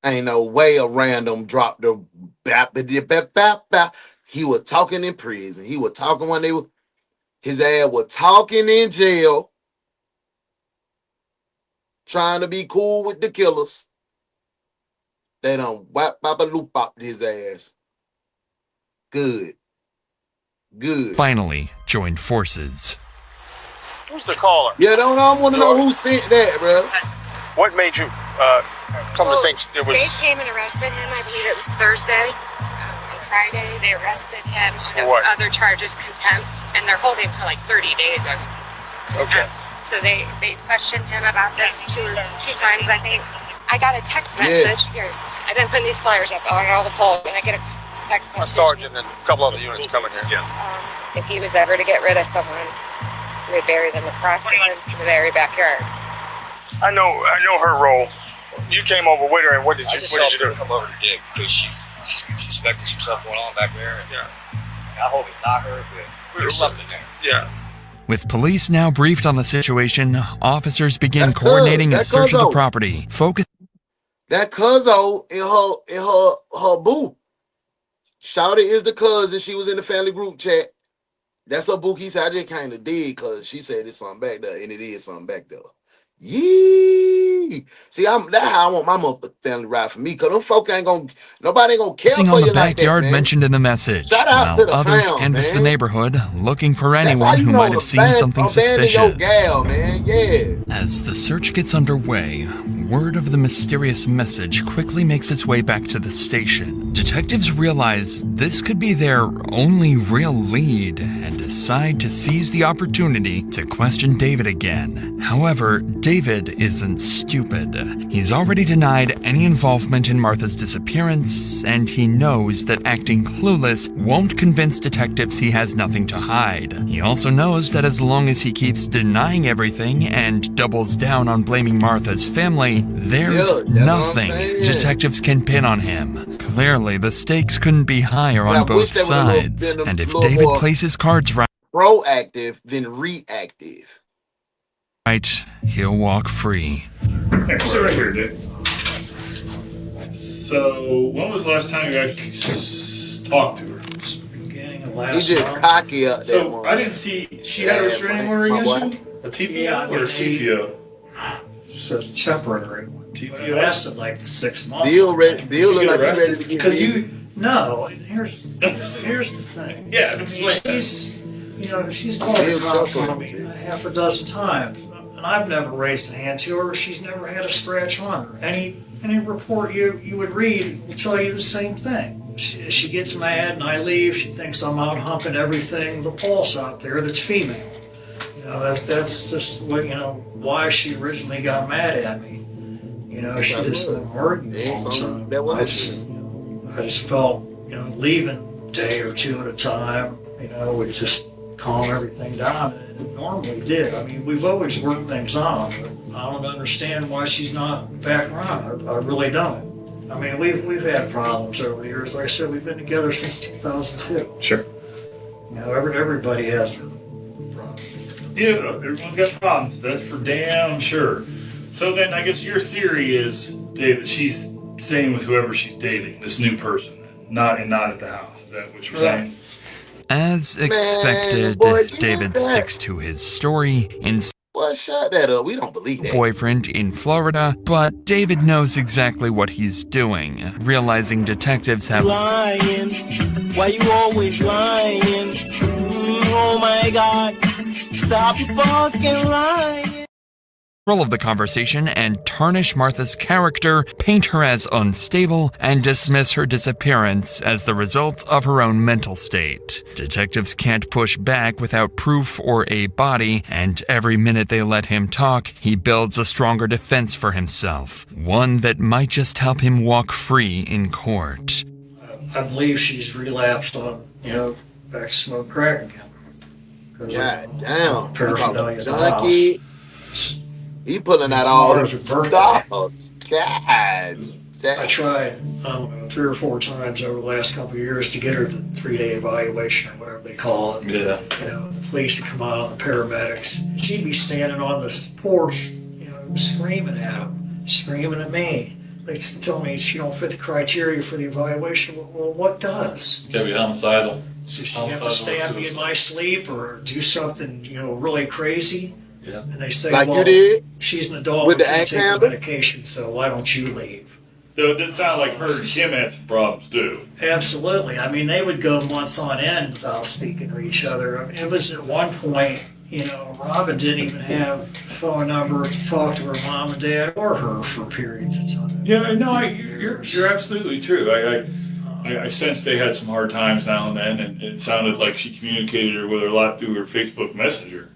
Ain't no way a random dropped the bap. He was talking in prison. He was talking when they were, his ass was talking in jail, trying to be cool with the killers. They done whap-bop-a-loop-bop his ass. Good. Finally joined forces. Who's the caller? Yeah, I want to know who sent that, bro. What made you come to think it was? They came and arrested him. I believe it was Thursday. On Friday, they arrested him on other charges, contempt, and they're holding him for like 30 days on contempt. So they questioned him about this two times, I think. I got a text message here. I've been putting these flyers up on all the poles, and I get a text message. A sergeant and a couple other units coming here. If he was ever to get rid of someone, we would bury them across the fence in the very backyard. I know her role. You came over with her, and what did you do? Come over to dig because she suspected some stuff going on back there. And I hope it's not her, but there's something there. Yeah. With police now briefed on the situation, officers begin coordinating a search of the property. That cuzzo in her boo. Shouty is the cousin. She was in the family group chat. That's her boo. He said, I just kind of did because she said there's something back there, and it is something back there. Yee. See, that's how I want my family ride for me, because them folk nobody ain't gonna care for you on the like backyard that, mentioned in the message, Shout out to the others fam, canvass the man. neighborhood, looking for anyone who might have seen something suspicious. Your gal, man. Yeah. As the search gets underway, word of the mysterious message quickly makes its way back to the station. Detectives realize this could be their only real lead and decide to seize the opportunity to question David again. However, David isn't stupid. He's already denied any involvement in Martha's disappearance, and he knows that acting clueless won't convince detectives he has nothing to hide. He also knows that as long as he keeps denying everything and doubles down on blaming Martha's family, there's nothing detectives can pin on him. Clearly, the stakes couldn't be higher on both sides, and if David plays his cards right, proactive than reactive. He'll walk free. Hey, sit right here, dude. So, when was the last time you actually talked to her? Beginning of He last just month. cocky up there. So, I didn't see, she had a restraining order against you? A TPO or a CPO? It's a temporary one. You lasted like 6 months. Bill look like you ready to get Because busy. no, here's the thing. Yeah, she's called the cops on me a half a dozen times, and I've never raised a hand to her. She's never had a scratch on her. Any report you would read will tell you the same thing. she gets mad and I leave. She thinks I'm out humping everything with a pulse out there that's female. You know, that's just what, you know, why she originally got mad at me. You know, she just argued all the time. I just felt, you know, leaving a day or two at a time, you know, would just calm everything down. And it normally did. I mean, we've always worked things on, but I don't understand why she's not back around. I really don't. I mean, we've had problems over the years. Like I said, we've been together since 2002. Sure. You know, everybody has their problems. Yeah, everyone's got problems. That's for damn sure. So then I guess your theory is, Dave, that she's staying with whoever she's dating, this new person, not at the house. Is that what you're saying? As expected, David sticks to his story and Well, shut that up. We don't believe that. boyfriend in Florida, but David knows exactly what he's doing, realizing detectives have Lying. Why you always lying? Oh my God. Stop fucking lying. control of the conversation and tarnish Martha's character, paint her as unstable, and dismiss her disappearance as the result of her own mental state. Detectives can't push back without proof or a body, and every minute they let him talk, he builds a stronger defense for himself, one that might just help him walk free in court. I believe she's relapsed on, back to smoke crack again. God damn. Paraphernalia. Junkie. He pulling out all the stops. God. I tried 3 or 4 times over the last couple of years to get her the 3-day evaluation or whatever they call it. Yeah. The police to come out, the paramedics. She'd be standing on the porch, screaming at him, screaming at me. They told me she don't fit the criteria for the evaluation. Well, what does? Gotta be homicidal. So she have to stab me in my sleep or do something, really crazy? Yeah. And they say, like well, you did she's an adult with the and axe take her handle? medication, so why don't you leave? Though it didn't sound like her and Kim had some problems too. Absolutely. I mean, they would go months on end without speaking to each other. It was at one point, Robin didn't even have a phone number to talk to her mom and dad or her for periods of time. Yeah, no, you're absolutely true. I sensed they had some hard times now and then, and it sounded like she communicated with her a lot through her Facebook Messenger.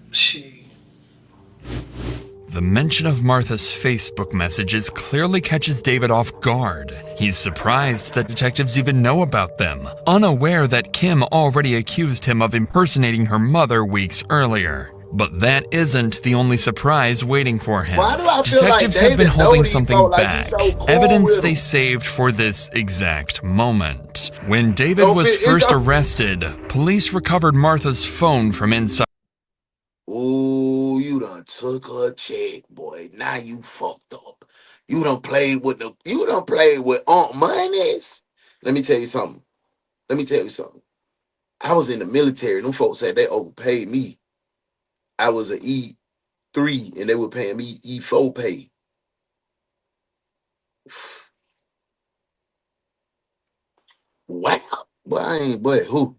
The mention of Martha's Facebook messages clearly catches David off guard. He's surprised that detectives even know about them, unaware that Kim already accused him of impersonating her mother weeks earlier. But that isn't the only surprise waiting for him. Why do I feel Detectives like have been David holding Doty something felt like back, he's so cool evidence with they him? saved for this exact moment. When David was it first don't- arrested, police recovered Martha's phone from inside. Ooh, you done took a check, boy. Now you fucked up. You done played with Aunt Monies. Let me tell you something. I was in the military. Them folks said they overpaid me. I was an E3 and they were paying me E4 pay. Wow. But who?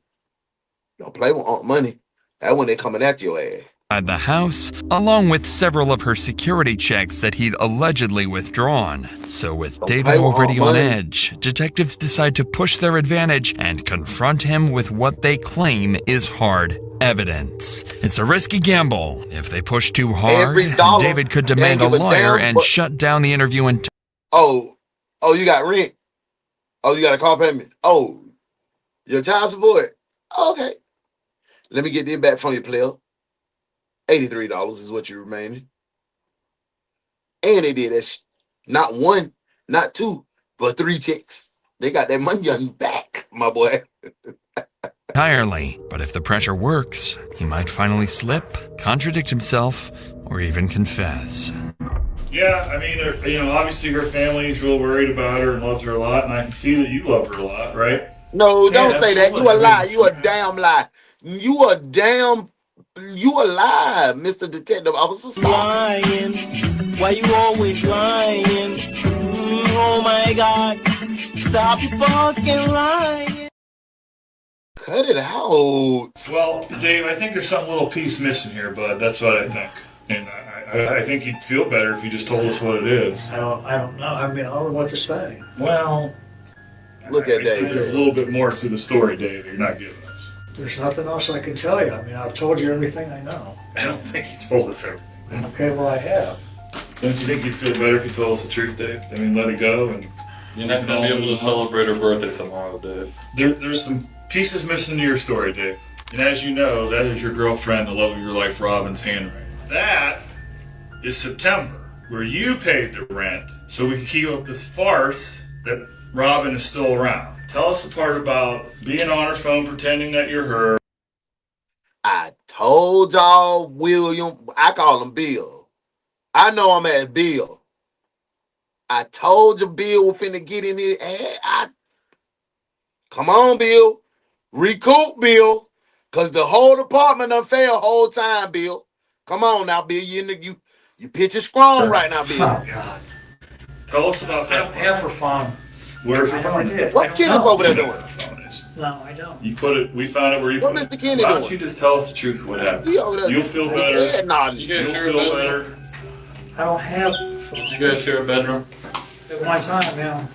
Don't play with Aunt Money. That when they coming at your ass. The house, along with several of her security checks that he'd allegedly withdrawn. So with David already on edge, detectives decide to push their advantage and confront him with what they claim is hard evidence. It's a risky gamble. If they push too hard, David could demand a lawyer and shut down the interview entirely. Oh, you got rent. Oh, you got a car payment. Oh, your child support. Okay. Let me get this back from you, player. $83 is what you're remaining. And they did that not 1, not 2, but 3 checks. They got that money on back, my boy. Entirely. But if the pressure works, he might finally slip, contradict himself, or even confess. Yeah, I mean, obviously her family's real worried about her and loves her a lot, and I can see that you love her a lot, right? No, don't say that. You a lie. You a damn lie. You a lie, Mr. Detective Officer. Lying. Why you always lying? Oh my God. Stop fucking lying. Cut it out. Well, Dave, I think there's some little piece missing here, bud. That's what I think. And I think you'd feel better if you just told us what it is. I don't know. I mean, I don't know what to say. Well, Look at There's a Dave. little bit more to the story, Dave, you're not giving us. There's nothing else I can tell you. I mean, I've told you everything I know. I don't think you told us everything. Okay, well, I have. Don't you think you'd feel better if you told us the truth, Dave? I mean, let it go and... You're not going to be able to celebrate her birthday tomorrow, Dave. There's some pieces missing to your story, Dave. And as you know, that is your girlfriend, the love of your life, Robin's handwriting. That is September, where you paid the rent so we can keep up this farce that Robin is still around. Tell us the part about being on her phone pretending that you're her. I told y'all, William, I call him Bill. I know him as Bill. I told you Bill was finna get in here. Come on, Bill. Recoup, Bill. Cause the whole department done failed whole time, Bill. Come on now, Bill. You pitching strong right now, Bill. Oh, God. Tell us about that. Half her phone. Where's her phone? What's Kenneth over there doing? No, I don't. You put it. We found it where you What put Mr. it. Kennedy Why don't doing? you just tell us the truth? What happened? He over there. You'll feel better. Yeah, nah, You guys You'll share a feel bedroom? better. I don't have Did you guys share a bedroom? at one time, yeah.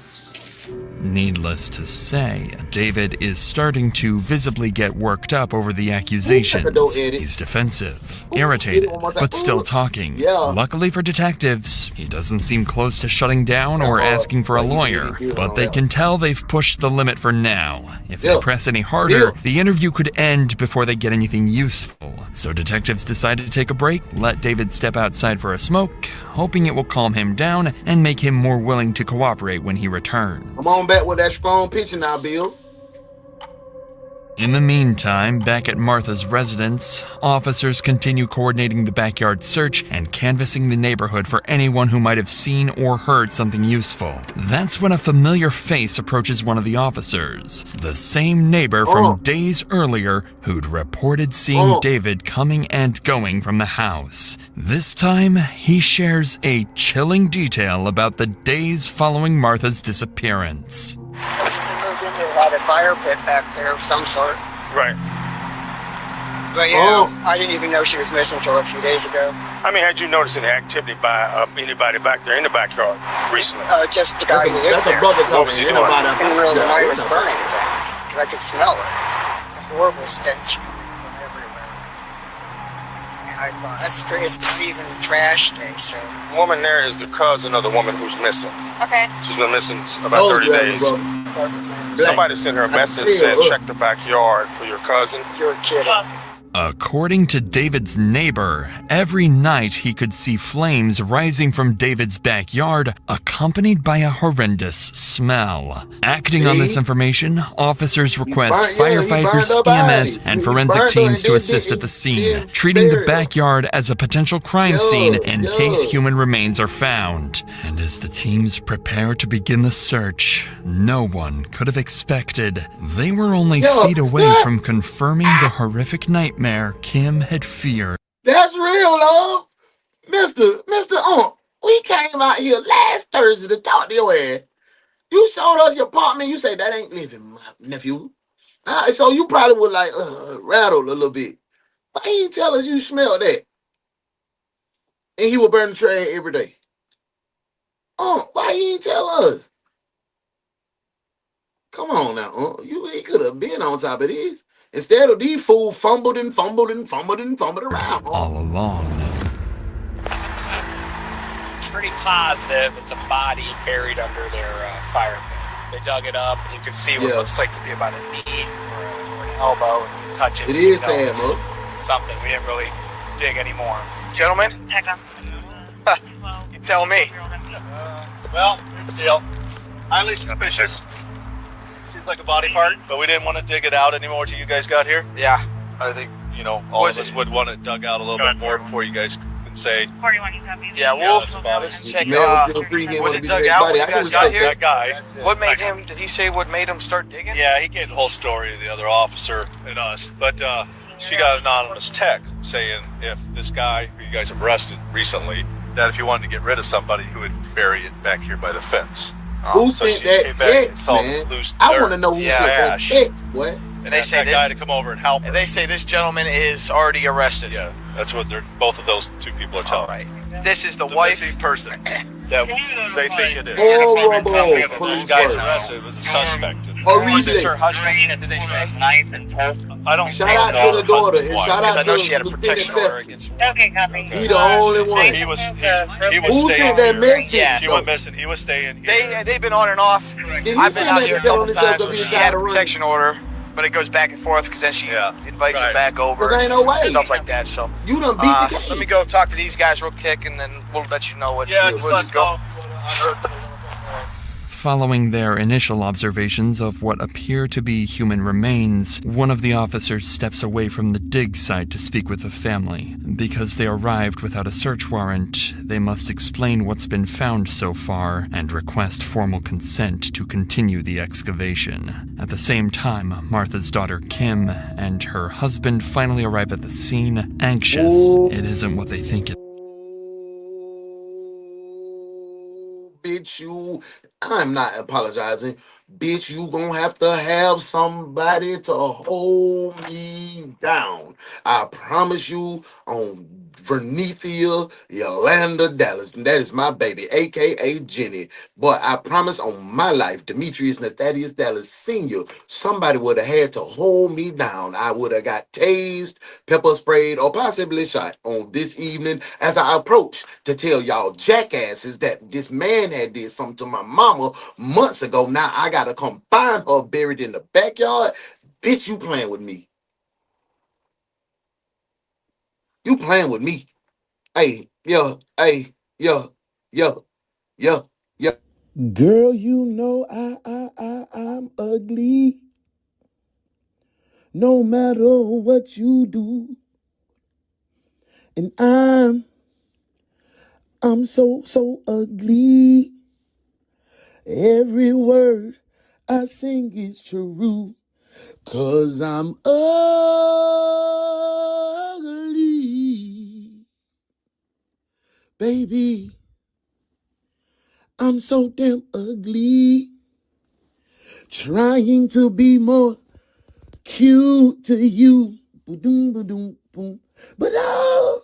Needless to say, David is starting to visibly get worked up over the accusations. He's defensive, irritated, but still talking. Luckily for detectives, he doesn't seem close to shutting down or asking for a lawyer, but they can tell they've pushed the limit for now. If they press any harder, the interview could end before they get anything useful. So detectives decided to take a break, let David step outside for a smoke, hoping it will calm him down and make him more willing to cooperate when he returns. Come on back with that strong pitcher now, Bill. In the meantime, back at Martha's residence, officers continue coordinating the backyard search and canvassing the neighborhood for anyone who might have seen or heard something useful. That's when a familiar face approaches one of the officers, the same neighbor from days earlier who'd reported seeing David coming and going from the house. This time, he shares a chilling detail about the days following Martha's disappearance. Had a fire pit back there of some sort. Right. But I didn't even know she was missing until a few days ago. I mean, had you noticed any activity by anybody back there in the backyard recently? Just the guy who lived there. What was he doing? In the middle of the night, was burning things. Because I could smell it. The horrible stench from everywhere. And I thought, that's strange. It's even trash day, so. The woman there is the cousin of the woman who's missing. Okay. She's been missing about 30 days. Somebody sent her a message saying, check the backyard for your cousin. You're kidding. According to David's neighbor, every night he could see flames rising from David's backyard, accompanied by a horrendous smell. Acting on this information, officers request firefighters, EMS, and forensic teams to assist at the scene, treating the backyard as a potential crime scene in case human remains are found. And as the teams prepare to begin the search, no one could have expected they were only feet away from confirming the horrific nightmare Kim had feared. That's real, love. Mr. We came out here last Thursday to talk to your ass. You showed us your apartment. You say that ain't living, nephew. So you probably would like rattled a little bit. Why you didn't tell us you smelled that? And he would burn the trash every day. Why you didn't tell us? Come on now, he could have been on top of this. Instead of these fools fumbled around. All along. Pretty positive it's a body buried under their fire pit. They dug it up, and you can see what looks like to be about a knee or an elbow, and you touch it. It is sad, Mo. Something. We didn't really dig anymore. Gentlemen? You tell me. Well, here's the deal. Highly suspicious. Seems like a body part, but we didn't want to dig it out anymore till you guys got here. Yeah. I think, all of us would want it dug out a little bit more before you guys can say. Yeah, we'll that's about it. check was it dug out when you guys got here? That guy. What made him, did he say what made him start digging? Yeah, he gave the whole story to the other officer and us. But she got an anonymous text saying if this guy who you guys have arrested recently, that if you wanted to get rid of somebody who would bury it back here by the fence. Who sent that text, man? I want to know who sent that text, boy. And they say that guy to come over and help. And they say this gentleman is already arrested. Yeah, that's what both of those two people are telling. Right. This is the wife. Missing person. that they think it is. Horrible The police guy's work. arrested was a suspect. Was this her husband? Did they say? Knife and I don't Shout out to the daughter and shout out I to know she had a Lieutenant protection order Festus. against. Okay, copy. He the only one. He was Who staying sent that here. message? Yeah, she though? went missing. He was staying here. They've been on and off. Did he I've been send out that here to a tell couple on himself times. because he She was had tired a of running? protection order, but it goes back and forth because then she invites him back over. Cause ain't no way. Stuff like that. So you done beat the case. let me go talk to these guys real quick, and then we'll let you know what. Yeah, just let's go. Following their initial observations of what appear to be human remains, one of the officers steps away from the dig site to speak with the family. Because they arrived without a search warrant, they must explain what's been found so far and request formal consent to continue the excavation. At the same time, Martha's daughter Kim and her husband finally arrive at the scene, anxious. It isn't what they think it is. Bitch, I'm not apologizing. Bitch, you gonna have to have somebody to hold me down. I promise you on Vernethia, Yolanda Dallas. And that is my baby, aka Jenny. But I promise on my life, Demetrius Nathanius Dallas Sr., somebody would have had to hold me down. I would have got tased, pepper sprayed, or possibly shot on this evening as I approach to tell y'all jackasses that this man had did something to my mama months ago. Now I gotta come find her buried in the backyard. Bitch, you playing with me. You playing with me. Hey, yo, hey, yo, yo, yo, yo. Girl, you know I'm ugly. No matter what you do. And I'm so ugly. Every word I sing is true. 'Cause I'm ugly. Baby, I'm so damn ugly. Trying to be more cute to you. Ba-doom, ba-doom, boom. But oh,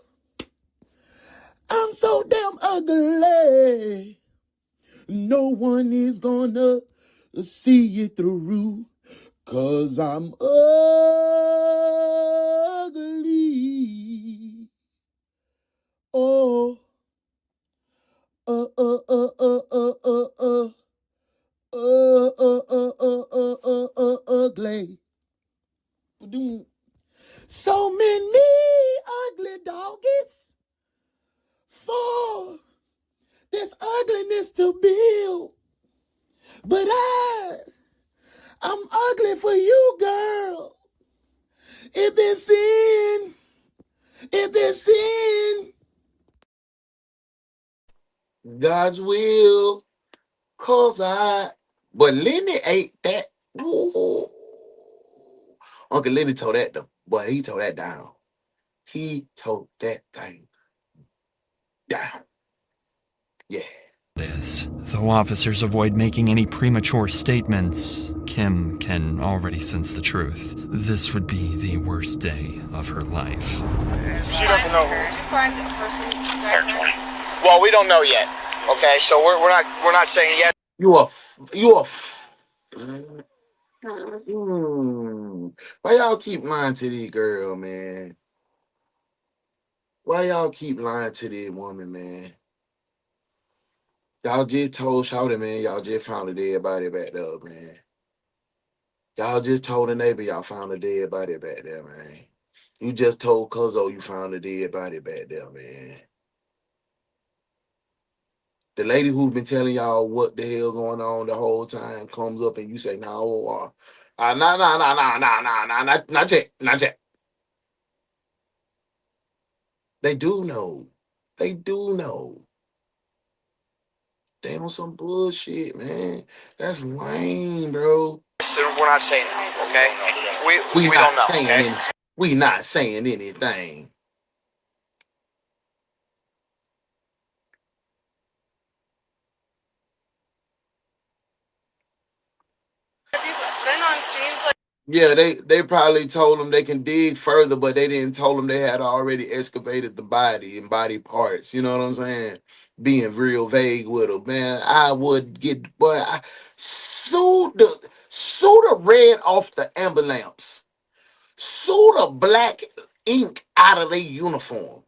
I'm so damn ugly. No one is gonna see it through. 'Cause I'm ugly. Oh, ugly. So many ugly doggies for this ugliness to build. But I'm ugly for you, girl. It been sin. It been sin. God's will, cause but Lenny ate that. Ooh. Uncle Lenny told that, but he tore that down. He tore that thing down. Yeah. Though officers avoid making any premature statements, Kim can already sense the truth. This would be the worst day of her life. She doesn't know. Did you find the person? Well, we don't know yet. Okay, so we're not saying yet. Why y'all keep lying to this girl, man? Why y'all keep lying to this woman, man? Y'all just told Shawty, man, y'all just found a dead body back there, man. Y'all just told the neighbor y'all found a dead body back there, man. You just told Cuzzo you found a dead body back there, man. The lady who's been telling y'all what the hell going on the whole time comes up and you say, no, not yet. They do know. They do know. They on some bullshit, man. That's lame, bro. We're not saying that, okay? We don't know, okay? We not saying anything. Have you been on scenes like Yeah, they probably told them they can dig further, but they didn't told them they had already excavated the body and body parts. You know what I'm saying? Being real vague with them, man. I would get, boy, sue the red off the ambulance. Sue the black ink out of their uniform.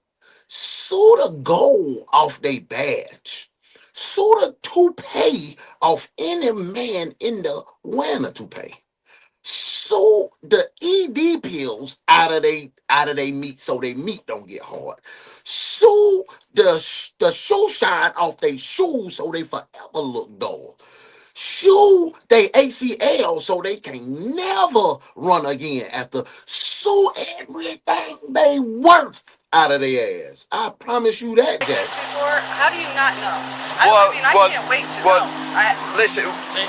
Sue the gold off their badge. Sue the toupee off any man in the wearing a toupee. Sue the ED pills out of they meat so they meat don't get hard. Sue the shoe shine off their shoes so they forever look dull. Sue they ACL so they can never run again after. Sue everything they worth out of their ass. I promise you that, Jack. Before, how do you not know? I can't wait to know. Listen,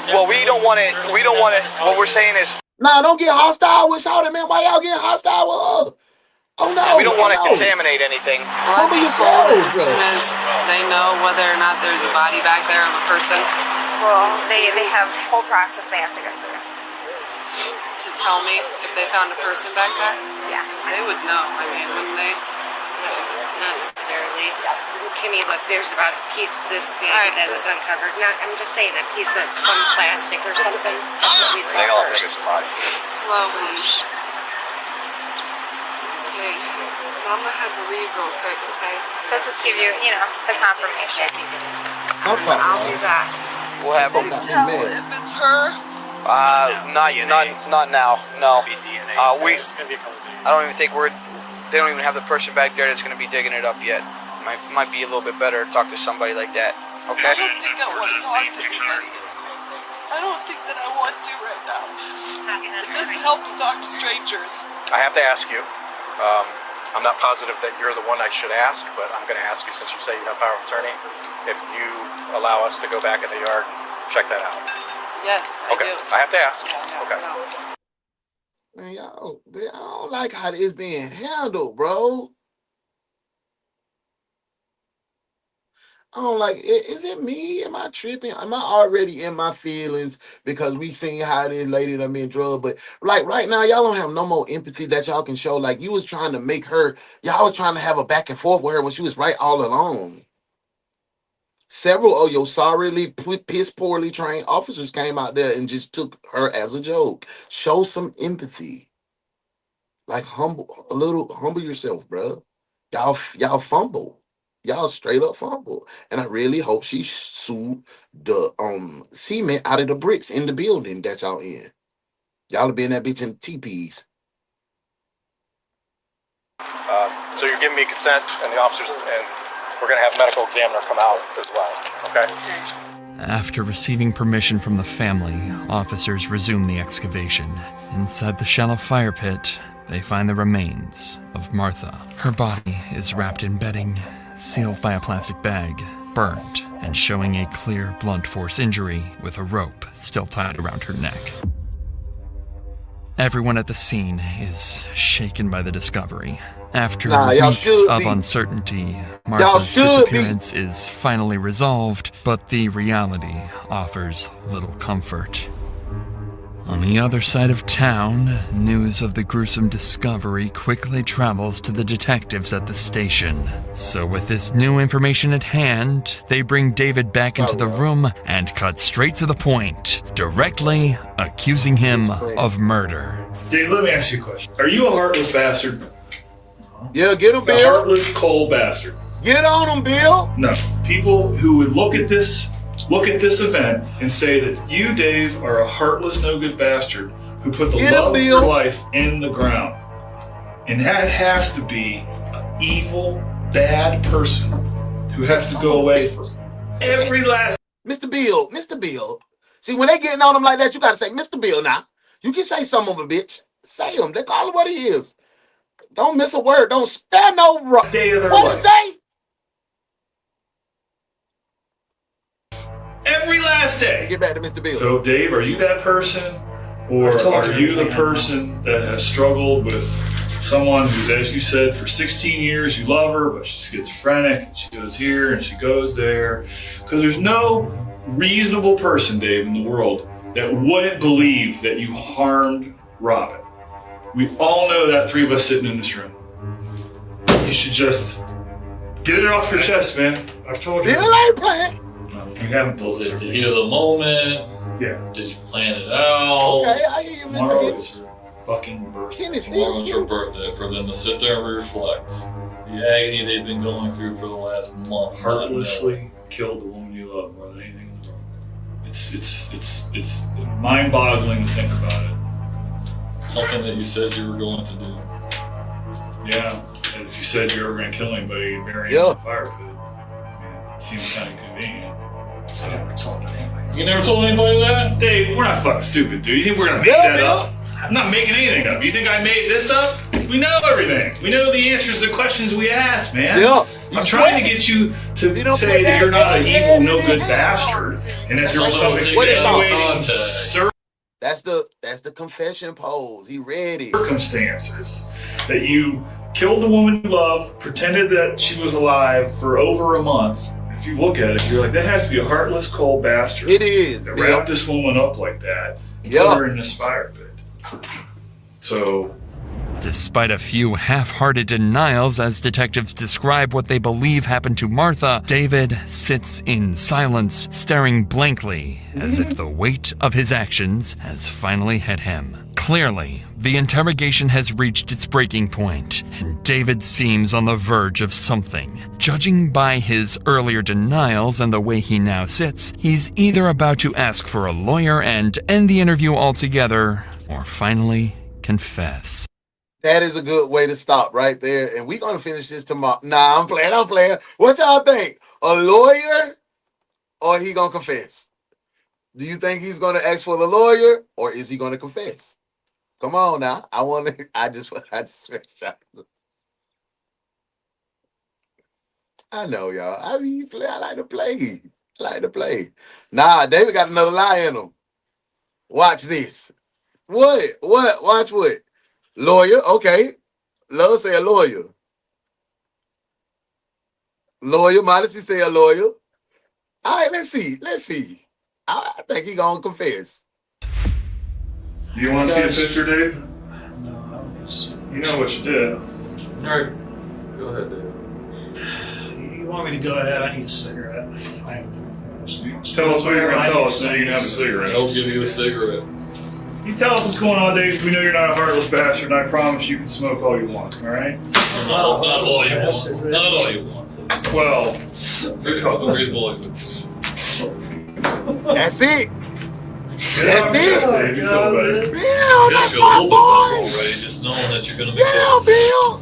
we don't want it. What we're saying is, nah, don't get hostile with Shawty, man. Why y'all getting hostile with her? Oh no, we don't want to contaminate anything. Will I be told as soon as they know whether or not there's a body back there of a person? Well, they have a whole process they have to go through. To tell me if they found a person back there? Yeah. They would know, wouldn't they? No, not necessarily. Kimmy, look, there's about a piece this big that was uncovered. I'm just saying a piece of some plastic or something. That's what we saw first. Hello, honey. Okay, Mama had to leave real quick, okay? They'll just give you, the confirmation. I'll be back. We'll have them. Tell if it's her. Not now. No. I don't even think they don't even have the person back there that's going to be digging it up yet. Might be a little bit better to talk to somebody like that. Okay. I don't think I want to talk to anybody. I don't think that I want to right now. It doesn't help to talk to strangers. I have to ask you. I'm not positive that you're the one I should ask, but I'm going to ask you, since you say you have power of attorney, if you allow us to go back in the yard, check that out. Yes, okay. I do. I have to ask. Okay. Man, I don't like how it's being handled, bro. I don't like it. Is it me? Am I tripping? Am I already in my feelings because we seen how this lady done been drugged? But like right now, y'all don't have no more empathy that y'all can show. Like you was trying to make her, y'all was trying to have a back and forth with her when she was right all along. Several of your sorely piss poorly trained officers came out there and just took her as a joke. Show some empathy. Like humble yourself, bro. Y'all fumble. Y'all straight up fumble. And I really hope she sued the cement out of the bricks in the building that y'all in. Y'all have been that bitch in teepees. So you're giving me consent, and the officers, and we're going to have a medical examiner come out as well, okay? After receiving permission from the family, officers resume the excavation. Inside the shallow fire pit, they find the remains of Martha. Her body is wrapped in bedding, sealed by a plastic bag, burned, and showing a clear blunt force injury with a rope still tied around her neck. Everyone at the scene is shaken by the discovery. After weeks of uncertainty, Martha's disappearance is finally resolved, but the reality offers little comfort. On the other side of town, news of the gruesome discovery quickly travels to the detectives at the station. So with this new information at hand, they bring David back into the room and cut straight to the point, directly accusing him of murder. Dave, let me ask you a question. Are you a heartless bastard? Yeah, get him, Bill. A heartless, cold bastard. Get on him, Bill. No. People who would look at this event and say that you, Dave, are a heartless, no-good bastard who put the love of your life in the ground. And that has to be an evil, bad person who has to go away for every last... Mr. Bill. See, when they getting on him like that, you got to say, Mr. Bill, now. You can say some of a bitch. Say him. They call it what he is. Don't miss a word. Don't spare no wrong. What to say? Every last day. Get back to Mr. Bill. So, Dave, are you that person? Or are you the person that has struggled with someone who's, as you said, for 16 years you love her, but she's schizophrenic, and she goes here and she goes there? Because there's no reasonable person, Dave, in the world that wouldn't believe that you harmed Robin. We all know that three of us sitting in this room. You should just get it off your chest, man. I've told you. I ain't playing. No, you haven't told Was us. it the heat of the moment? Yeah. Did you plan it out? Okay, I hear you, Mr. Tomorrow Kenny. is her fucking birthday. Kenny, Tomorrow's still her birthday, for them to sit there and reflect. The agony they've been going through for the last month. Heartlessly killed the woman you love more than anything in the world. It's mind-boggling to think about it. Something that you said you were going to do. Yeah, and if you said you were going to kill anybody, you'd bury him in the fire pit. I mean, it seems kind of convenient. I never told anybody. You never told anybody that? Dave, we're not fucking stupid, dude. You think we're going to make that up? I'm not making anything up. You think I made this up? We know everything. We know the answers to the questions we ask, man. Yeah. I'm trying to get you to say that you're not an evil, no-good bastard, and that you're so extenuating That's the confession pose. He read it. circumstances that you killed the woman you love, pretended that she was alive for over a month. If you look at it, you're like, that has to be a heartless, cold bastard. It is. That wrapped this woman up like that, and put her in this fire pit. So, Despite a few half-hearted denials as detectives describe what they believe happened to Martha, David sits in silence, staring blankly, as if the weight of his actions has finally hit him. Clearly, the interrogation has reached its breaking point, and David seems on the verge of something. Judging by his earlier denials and the way he now sits, he's either about to ask for a lawyer and end the interview altogether, or finally confess. That is a good way to stop right there. And we're going to finish this tomorrow. Nah, I'm playing. What y'all think? A lawyer or he going to confess? Do you think he's going to ask for the lawyer or is he going to confess? Come on now. I just I know y'all. I mean, I like to play. Nah, David got another lie in him. Watch this. What? Watch what? Lawyer, okay. Love say a lawyer. Lawyer, Modesty say a lawyer. All right, let's see. I think he gonna confess. you want to see a picture, Dave? No, I don't need to see. You know what you did. All right, go ahead, Dave. You want me to go ahead? I need a cigarette. Tell us what you're going to tell us, so you can have a cigarette. I'll give you a cigarette. You tell us what's going on, Dave, so we know you're not a heartless bastard, and I promise you can smoke all you want, all right? Not all you want. Not all you want. Well, the reasonable. That's it. That's it. Dave, you feel better. Bill, Just feel a little bit better already, just knowing that you're going to be Bill.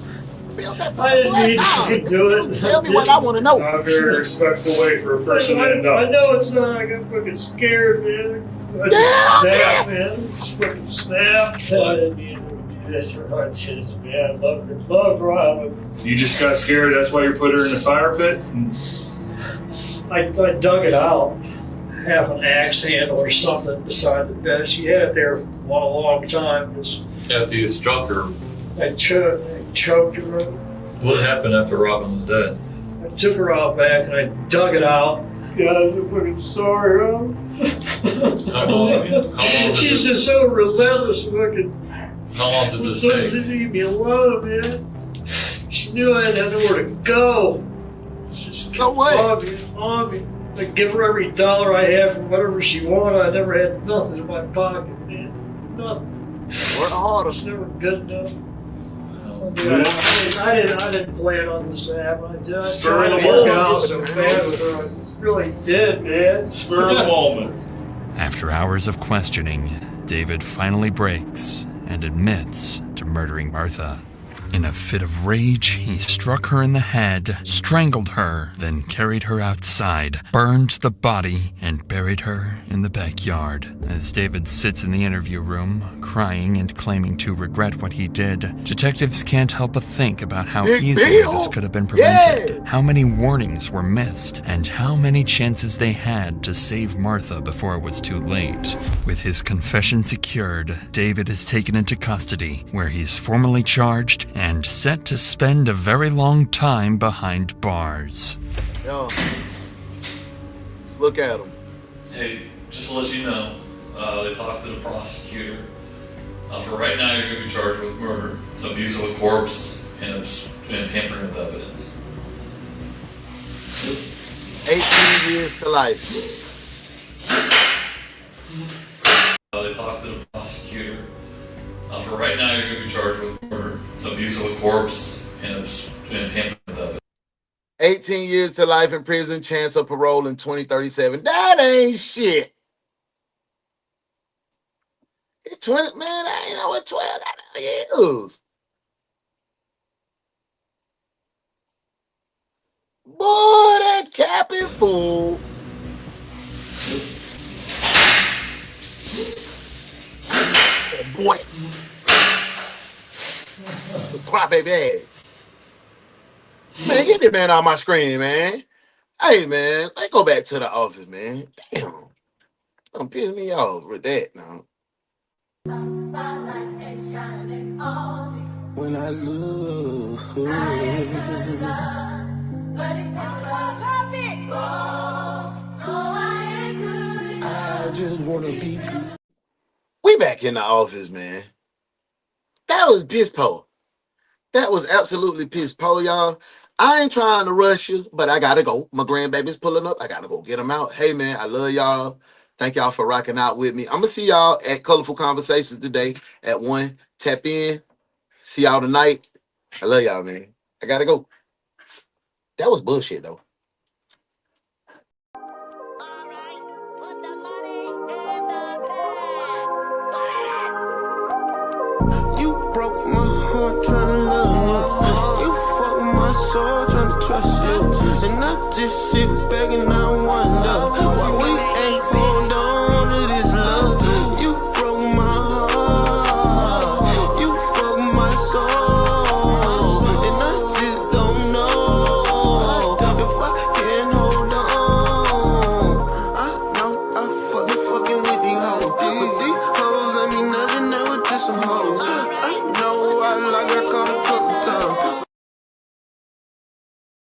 Bill, I didn't mean to do it. Tell me what I want to know. Not a very respectful way for a person to end I up. know it's not. I got fucking scared, man. I just snapped, man. Just fucking snapped. I didn't mean to do this or hard shit, man. I love Robin. You just got scared, that's why you put her in the fire pit? I dug it out. Half an axe handle or something beside the bed. She had it there for a long time. After you struck her, I choked her. what happened after Robin was dead? I took her out back and I dug it out. God, I'm fucking sorry, huh? How long did She's just so relentless, fucking. How long did this So take? didn't leave me alone, man. She knew I had nowhere to go. So what? On me. I give her every dollar I had for whatever she wanted. I never had nothing in my pocket, man. Nothing. Work harder. It's never good enough. I didn't plan on this to happen. I Spur tried of to the work it moment. out so bad with her. I really did, man. Spur of the moment. After hours of questioning, David finally breaks and admits to murdering Martha. In a fit of rage, he struck her in the head, strangled her, then carried her outside, burned the body, and buried her in the backyard. As David sits in the interview room, crying and claiming to regret what he did, detectives can't help but think about how Big easily Bill! this could have been prevented, Yeah! how many warnings were missed, and how many chances they had to save Martha before it was too late. With his confession secured, David is taken into custody, where he's formally charged and set to spend a very long time behind bars. Yo, look at him. Hey, just to let you know, they talked to the prosecutor. For right now, you're going to be charged with murder, abuse of a corpse, and tampering with evidence. 18 years to life. They talked to the prosecutor. For right now, you're going to be charged with murder, abuse of a corpse, and tampering with evidence. 18 years to life in prison, chance of parole in 2037. That ain't shit. It's 20, man, I ain't know what 12 years. Boy, that capping fool. Boy. Cry baby. Man, get this man off my screen, man. Hey, man, let's go back to the office, man. Damn. Don't piss me off with that now. When I look, I just wanna be good. We back in the office, man. That was piss po. That was absolutely piss po, y'all. I ain't trying to rush you, but I gotta go. My grandbaby's pulling up. I gotta go get them out. Hey, man, I love y'all. Thank y'all for rocking out with me. I'm gonna see y'all at Colorful Conversations today at 1. Tap in. See y'all tonight. I love y'all, man. I gotta go. That was bullshit, though. You broke my heart trying to love you. You fucked my soul trying to trust you. And I just sit back and I wonder